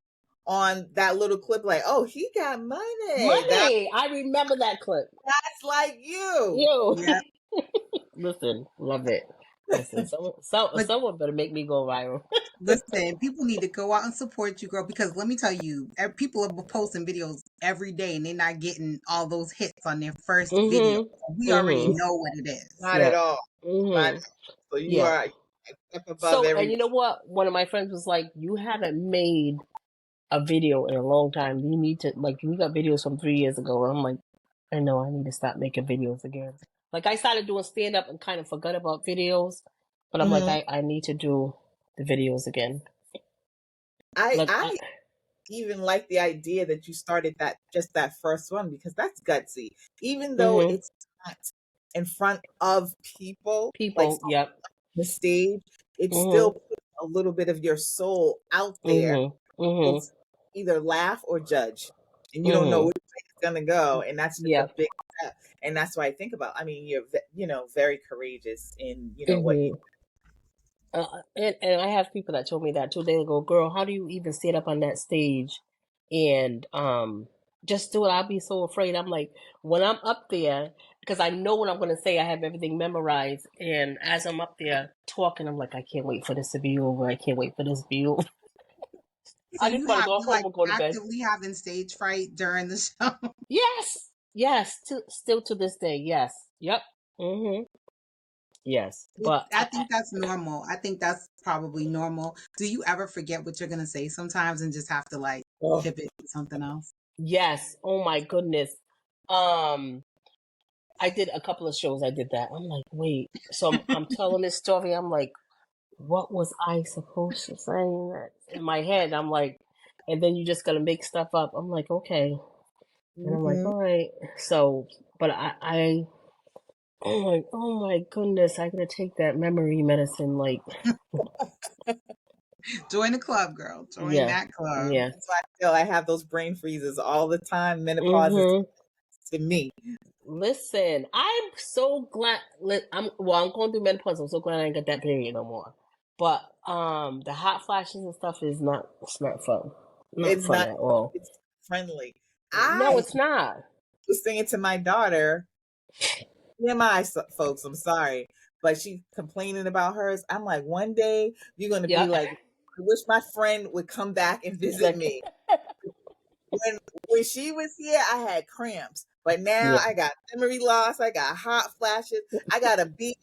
on that little clip, like, oh, he got money. Money. I remember that clip. That's like you. You Yeah. listen, love it. Listen, But someone better make me go viral. listen, people need to go out and support you, girl, because let me tell you, people are posting videos every day and they're not getting all those hits on their first video. Mhm. We already Mhm. know what it is. Not at Yeah. all. Not Mhm. so you Yeah. are Up above So, and you everything. know what? One of my friends was like, "You haven't made a video in a long time. You need to, like, we got videos from 3 years ago." And I'm like, I know I need to stop making videos again. Like, I started doing stand up and kind of forgot about videos, but I'm like, Mhm. I need to do the videos again. I Like, I even like the idea that you started that first one because that's gutsy. Even though mm-hmm. it's not in front of people, like People, on yep. the stage, it still Mm-hmm. puts a little bit of your soul out there. Mm-hmm. People Mm-hmm. to either laugh or judge, and you don't know Mm-hmm. which way it's gonna go, and that's just a Yep. big step. And that's why I think about. I mean, you're very courageous in what you. Mm-hmm. And I have people that told me that too. They go, "Girl, how do you even stand up on that stage and just do it?" I'll be so afraid. I'm like, when I'm up there, because I know what I'm going to say. I have everything memorized, and as I'm up there talking, I'm like, I can't wait for this to be over. I can't wait for this to be over. So I just want to go you home like and go to bed. actively having stage fright during the show. Yes, yes, still to this day, yes, yep, mm-hmm, yes. But I think that's normal. I think that's probably normal. Do you ever forget what you're gonna say sometimes and just have to like Oh, pivot to something else? yes, oh my goodness. Um, I did a couple of shows. I did that. I'm like, wait. So I'm telling this story. I'm like, what was I supposed to say in my head? I'm like, and then you just gotta make stuff up. I'm like, okay. And I'm like, mhm. all right. So, but oh my goodness, I gotta take that memory medicine. Like, Join the club, girl. Join yeah, that club. yeah. That's why I feel I have those brain freezes all the time. Menopause is Mm-hmm. to me. Listen, I'm so glad. I'm going through menopause. I'm so glad I ain't got that period no more. But the hot flashes and stuff is not. It's not fun. Not It's fun not. at all. It's friendly. No, I it's not. was saying to my daughter, TMI, folks. I'm sorry, but she complaining about hers. I'm like, one day you're gonna be Yeah. like, I wish my friend would come back and visit Like, me. When she was here, I had cramps, but now yeah. I got memory loss. I got hot flashes. I got a beard.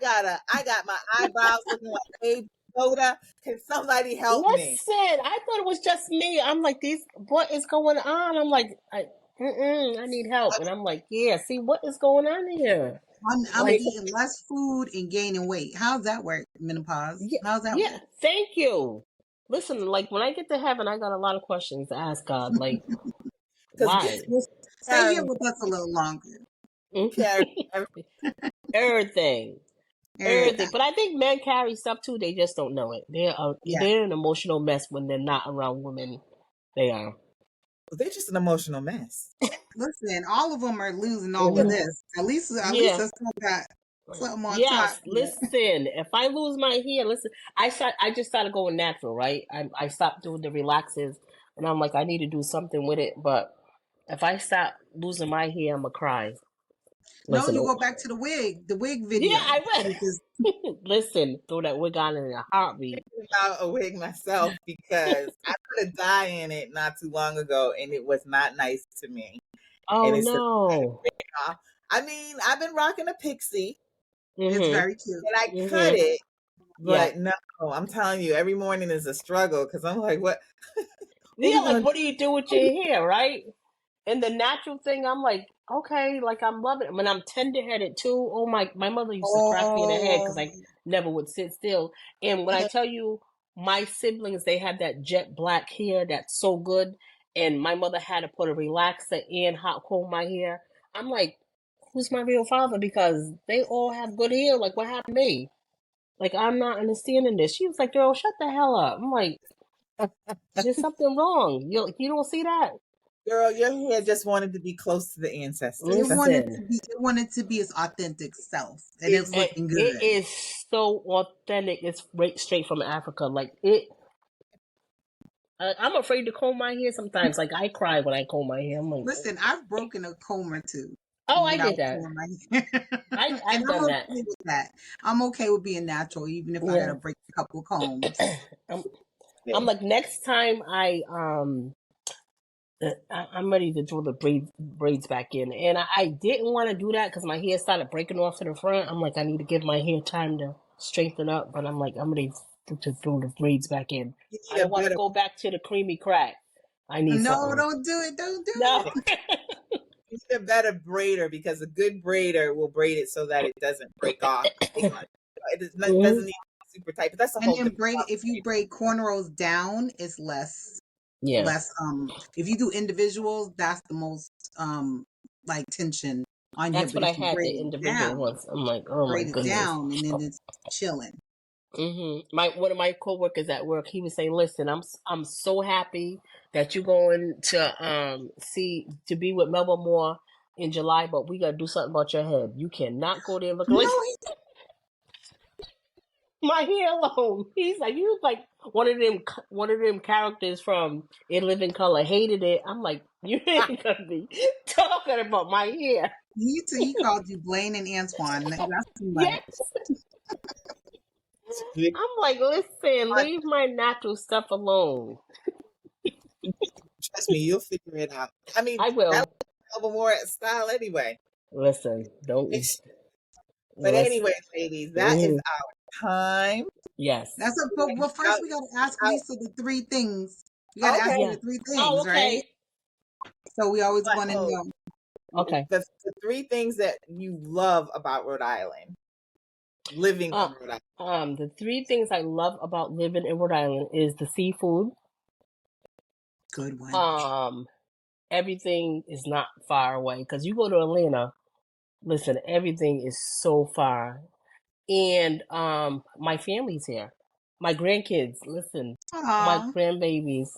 I got my eyebrows looking like Babe Soda. Can somebody help me? Listen, I thought it was just me. I'm like, these. What is going on? I'm like, I need help. And I'm like, yeah. See, what is going on here? I'm Like, eating less food and gaining weight. How's that work, menopause? yeah, How's that yeah. work? Thank you. Listen, like when I get to heaven, I got a lot of questions to ask God. Like, Because why? Stay here carrying with us a little longer. carrying Everything, everything. Everything. But I think men carry stuff too. They just don't know it. Yeah. They're an emotional mess when they're not around women. They are. they're just an emotional mess. Listen, all of them are losing all of Mhm. this. At least Yeah. I still got something on top Yes. here. Listen. If I lose my hair, listen. I just started going natural, right? I stopped doing the relaxes, and I'm like, I need to do something with it. But if I stop losing my hair, I'ma cry. No, Listen. you go back to the wig Yeah, video. I Because will. Listen. Throw that wig on in a heartbeat. About a wig myself because I put a dye in it not too long ago and it was not nice to me. Oh And it's no. off. I mean, I've been rocking a pixie it's Mhm. very cute. and I cut Mhm. it, Yeah. but no, I'm telling you, every morning is a struggle because I'm like, what Yeah. we Like, gonna what do you do with your hair, right? And the natural thing, I'm like, okay, like I'm loving it. When I'm tender headed too. Oh my mother used to crack me in the head because Oh, I never would sit still. And when I tell you, my siblings, they had that jet black hair that's so good. And my mother had to put a relaxer and hot comb my hair. I'm like, who's my real father? Because they all have good hair. Like, what happened to me? Like, I'm not understanding this. She was like, girl, shut the hell up. I'm like, there's something wrong. You don't see that? girl, your hair just wanted to be close to the ancestors. it That's wanted Listen. to be it wanted to be its authentic self, and it's it. looking It good. is so authentic. It's right straight from Africa. Like it. I'm afraid to comb my hair sometimes. Like I cry when I comb my hair. I'm like, Listen, I've broken a comb or two oh, I without did that. combing my hair, and I've I'm done that. okay with that. I'm okay with being natural, even if I gotta Yeah. break a couple combs. I'm, I'm like next time I'm ready to throw the braids back in, and I didn't want to do that because my hair started breaking off to the front. I'm like, I need to give my hair time to. straighten up, but I'm like, I'm ready to throw the braids back in. You I need a don't want to better, go back to the creamy crack. I need No, something. don't do it. Don't do No. it. you need a better braider, because a good braider will braid it so that it doesn't break off too much. It doesn't need to be super tight, but that's a And whole then different braid, if you braid cornrows down, it's less Yeah. if you do individuals, that's the most like tension on here. That's But what if I you had braid the it individual down, ones. I'm like, oh my braid it goodness. down, and then it's chilling. One of my coworkers at work, he was saying, "Listen, I'm so happy that you're going to be with Melba Moore in July, but we gotta do something about your head. You cannot go there looking like No, my hair alone." He's like, "You look like one of them characters from In Living Color." Hated it. I'm like, "You ain't gonna be talking about my hair." he called you Blaine and Antoine. That's too much. Yes. I'm like, listen, leave my natural stuff alone. Trust me, you'll figure it out. I mean, I that will. was a more style anyway. Listen, don't But listen. anyway, ladies, that is our time. Yes. That's a but first we gotta ask Lisa the three things. We gotta ask Okay. her Yeah. the three Oh, things, right? okay. So we always But, want to know. Okay. the three things that you love about Rhode Island, living Uh, in Rhode Island. the three things I love about living in Rhode Island is the seafood. Good one. Everything is not far away because you go to Atlanta. Listen, everything is so far, and my family's here. My grandkids, listen, my Aw. grandbabies,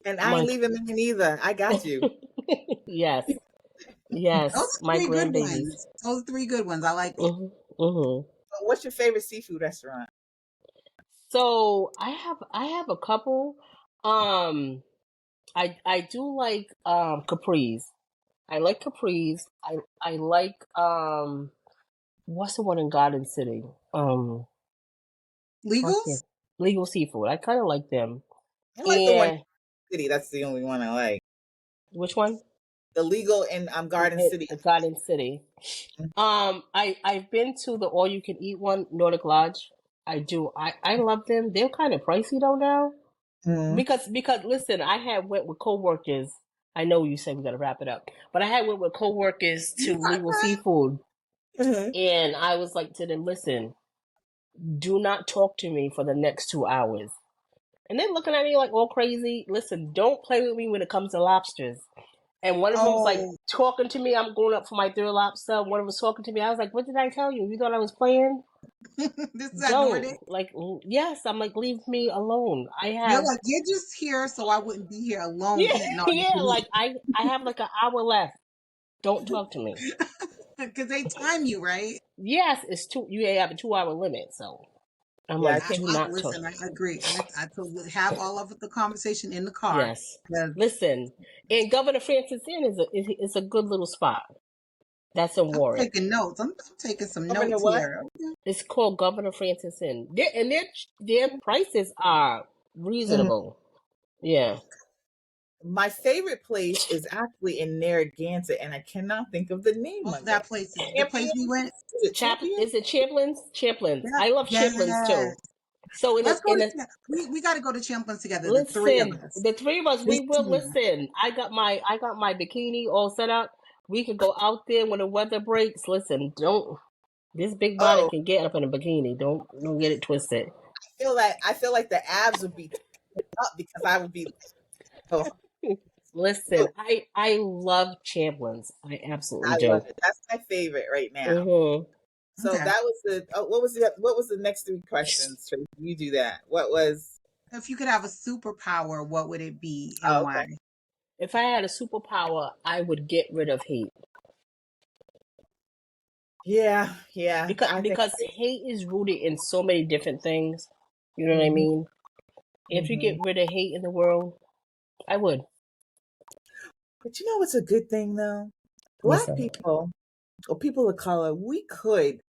And I my ain't leaving them either. I got you. yes, Those yes, are my three good grandbabies. ones. Those are three good ones. I like it. Mm-hmm. What's your favorite seafood restaurant? So I have a couple. Um, I do like capris. I like capris. I like what's the one in Garden City? What's Legals? it? Legal Seafood. I kind of like them. I like the one in And City. That's the only one I like. which one? The legal in Garden City. The Garden City. I've been to the all you can eat one, Nordic Lodge. I do. I love them. They're kind of pricey though now. Mm-hmm. Because listen, I had went with coworkers. I know you said we got to wrap it up, but I had went with coworkers to Legal Seafood, Mm-hmm. and I was like to them, listen, do not talk to me for the next 2 hours. And they're looking at me like all crazy. Listen, don't play with me when it comes to lobsters. And one of them's like Oh, talking to me. I'm going up for my third lobster. One of them was talking to me. I was like, what did I tell you? You thought I was playing? this is at Don't. Nordic. Like, yes. I'm like, leave me alone. I You're have, like, you're just here so I wouldn't be here alone yeah, eating all you yeah. can Like, I have like an hour left. Don't talk to me. eat. Because they time you, right? Yes, it's two. You have a 2 hour limit. So I'm Yeah, I like, can't. do not talk. Listen, I agree. I would have all of the conversation in the car. Yes. 'Cause Listen, and Governor Francis Inn is a good little spot. That's in I'm Warwick. taking notes. I'm taking some Governor notes what? here. It's called Governor Francis Inn. Their prices are Mhm. reasonable. Yeah. My favorite place is actually in Narragansett, and I cannot think of the name Oh, of it. that place is the place we Champions? went. Is it Champions? Is it Champlins? Champlins. Yeah, I love Champlins yes. too. So Let's go to we got to go to Champlain together. The three of listen, us. the three of us, This we will year. listen. I got my bikini all set up. We could go out there when the weather breaks. Listen, don't this big body Oh, can get up in a bikini. Don't get it twisted. I feel like the abs would be up because I would be. Oh, Listen, I love Champlins. I absolutely I do. love it. That's my favorite right now. Mm-hmm. So Okay. that was the. What was the next three questions? Tracy? You do that. What was? If you could have a superpower, what would it be and Oh, why? okay. If I had a superpower, I would get rid of hate Yeah, because hate is rooted in so many different things. You know what I mean? If you get rid of hate in the world, I would. But you know what's a good thing though? What's Black up? people or people of color, we could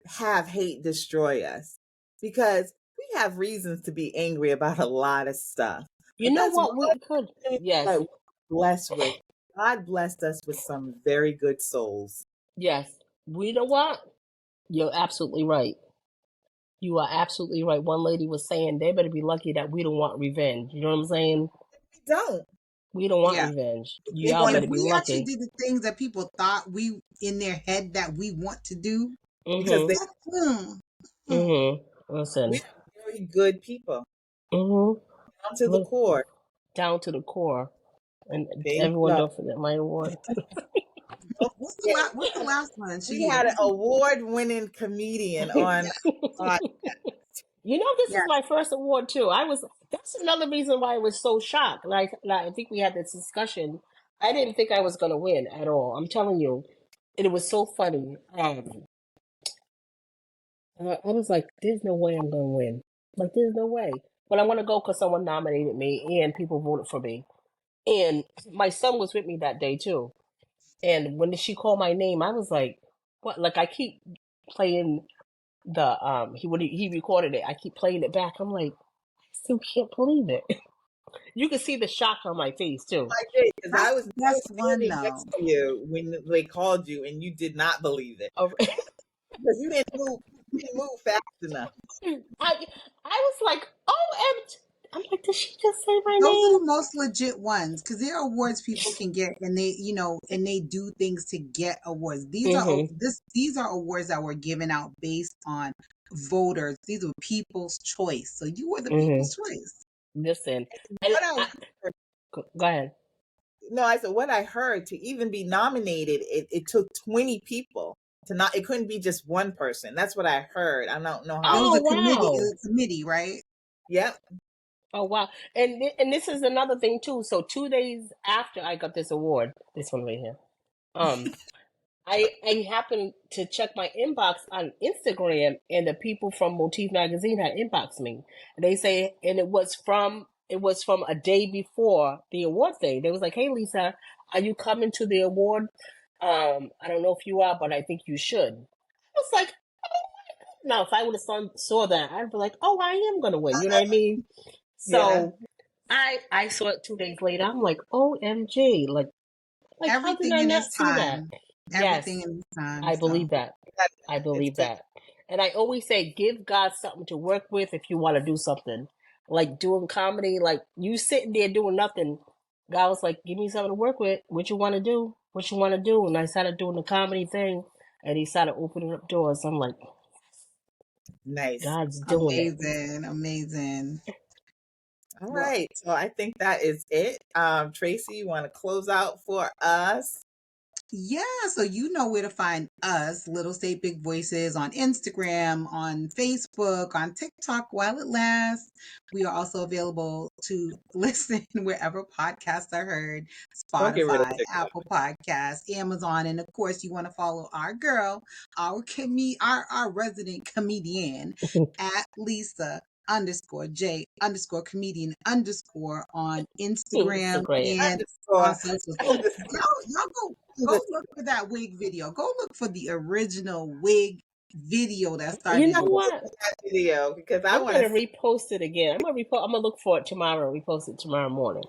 have hate destroy us because we have reasons to be angry about a lot of stuff. You But know that's what? one We could. thing Yes. that we're blessed with. God blessed us with some very good souls. Yes. We know what? You're absolutely right. You are absolutely right. One lady was saying they better be lucky that we don't want revenge. You know what I'm saying? We don't. We don't want Yeah. revenge. They Y'all want If to better be we actually lucky. did the things that people thought we in their head that we want to do, because Mm-hmm. they Listen. we're very good people Mm-hmm. down to the core. Down to the core. And There you everyone, go. don't forget my award. Don't forget, what's the last one, we Shahidah? had an award-winning comedian on. You know, this Yeah. is my first award too. That's another reason why I was so shocked. Like I think we had this discussion. I didn't think I was gonna win at all. I'm telling you, it was so funny. I was like, "There's no way I'm gonna win. Like, there's no way." But I want to go because someone nominated me and people voted for me. And my son was with me that day too. And when she called my name, I was like, "What?" Like I keep playing the he recorded it. I keep playing it back. I'm like, I still can't believe it. You can see the shock on my face too. I did because That's I the was best one standing though. next to you when they called you, and you did not believe it Oh, because you didn't move fast enough. I was like, OMG. I'm like, did she just say my Those are name? the most legit ones because there are awards people can get, and and they do things to get awards. Mm-hmm. These are awards that were given out based on voters. These were people's choice. So you were the people's Mm-hmm. choice. Listen, and What I heard, go ahead. no, I said what I heard to even be nominated, it took 20 people to not. It couldn't be just one person. That's what I heard. I don't know It how. was Oh a committee. It wow. was a committee, right? Yep. Oh wow. And this is another thing too. So 2 days after I got this award, this one right here. Um, I happened to check my inbox on Instagram, and the people from Motif magazine had inboxed me. And they say, and it was from a day before the award day. They was like, "Hey Lisa, are you coming to the award? I don't know if you are, but I think you should." I was like, now if I would have saw that, I'd be like, "Oh, I am gonna win." You know what I mean? Yeah. So I saw it 2 days later. I'm like, OMG, like how did Everything I in not its see that? time. Everything Yes, in its time. I So believe that. I It's believe good. that. And I always say, give God something to work with if you want to do something. Like doing comedy, like you sitting there doing nothing. God was like, give me something to work with. What you want to do? What you want to do? And I started doing the comedy thing, and He started opening up doors. I'm like, Nice. God's doing it. amazing, amazing. All Well, right. So I think that is it. Tracy, you want to close out for us? yeah, so you know where to find us, Little State Big Voices, on Instagram, on Facebook, on TikTok while it lasts. We are also available to listen wherever podcasts are heard: Don't get rid of Spotify, TikTok. Apple Podcasts, Amazon, and of course, you want to follow our girl, our resident comedian at Lisa_J_comedian_ on Instagram Instagram. and on Underscore. social. Underscore. Y'all go look for that wig video. Go look for the original wig video that You started know it all. Look what? at that video because I I'm want to gonna see repost it again. I'm gonna look for it tomorrow and repost it tomorrow morning.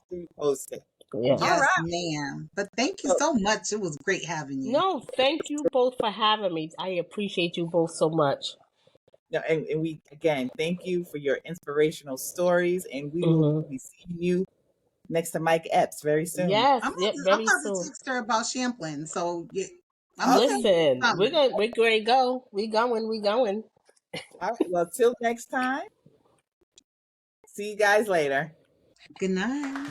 you post it. All Yes. Yes, right. ma'am. But thank you So, so much. It was great having you. No, thank you both for having me. I appreciate you both so much. no, and we again thank you for your inspirational stories, and we will Hmm. be seeing you next to Mike Epps very soon. Yes, I'm yep, I'm very about to soon. text her about Champlain. So yeah, I'm gonna see Okay. what's Listen, we're coming. gonna we're going to go. We going. All right. Well, till next time. See you guys later. Good night.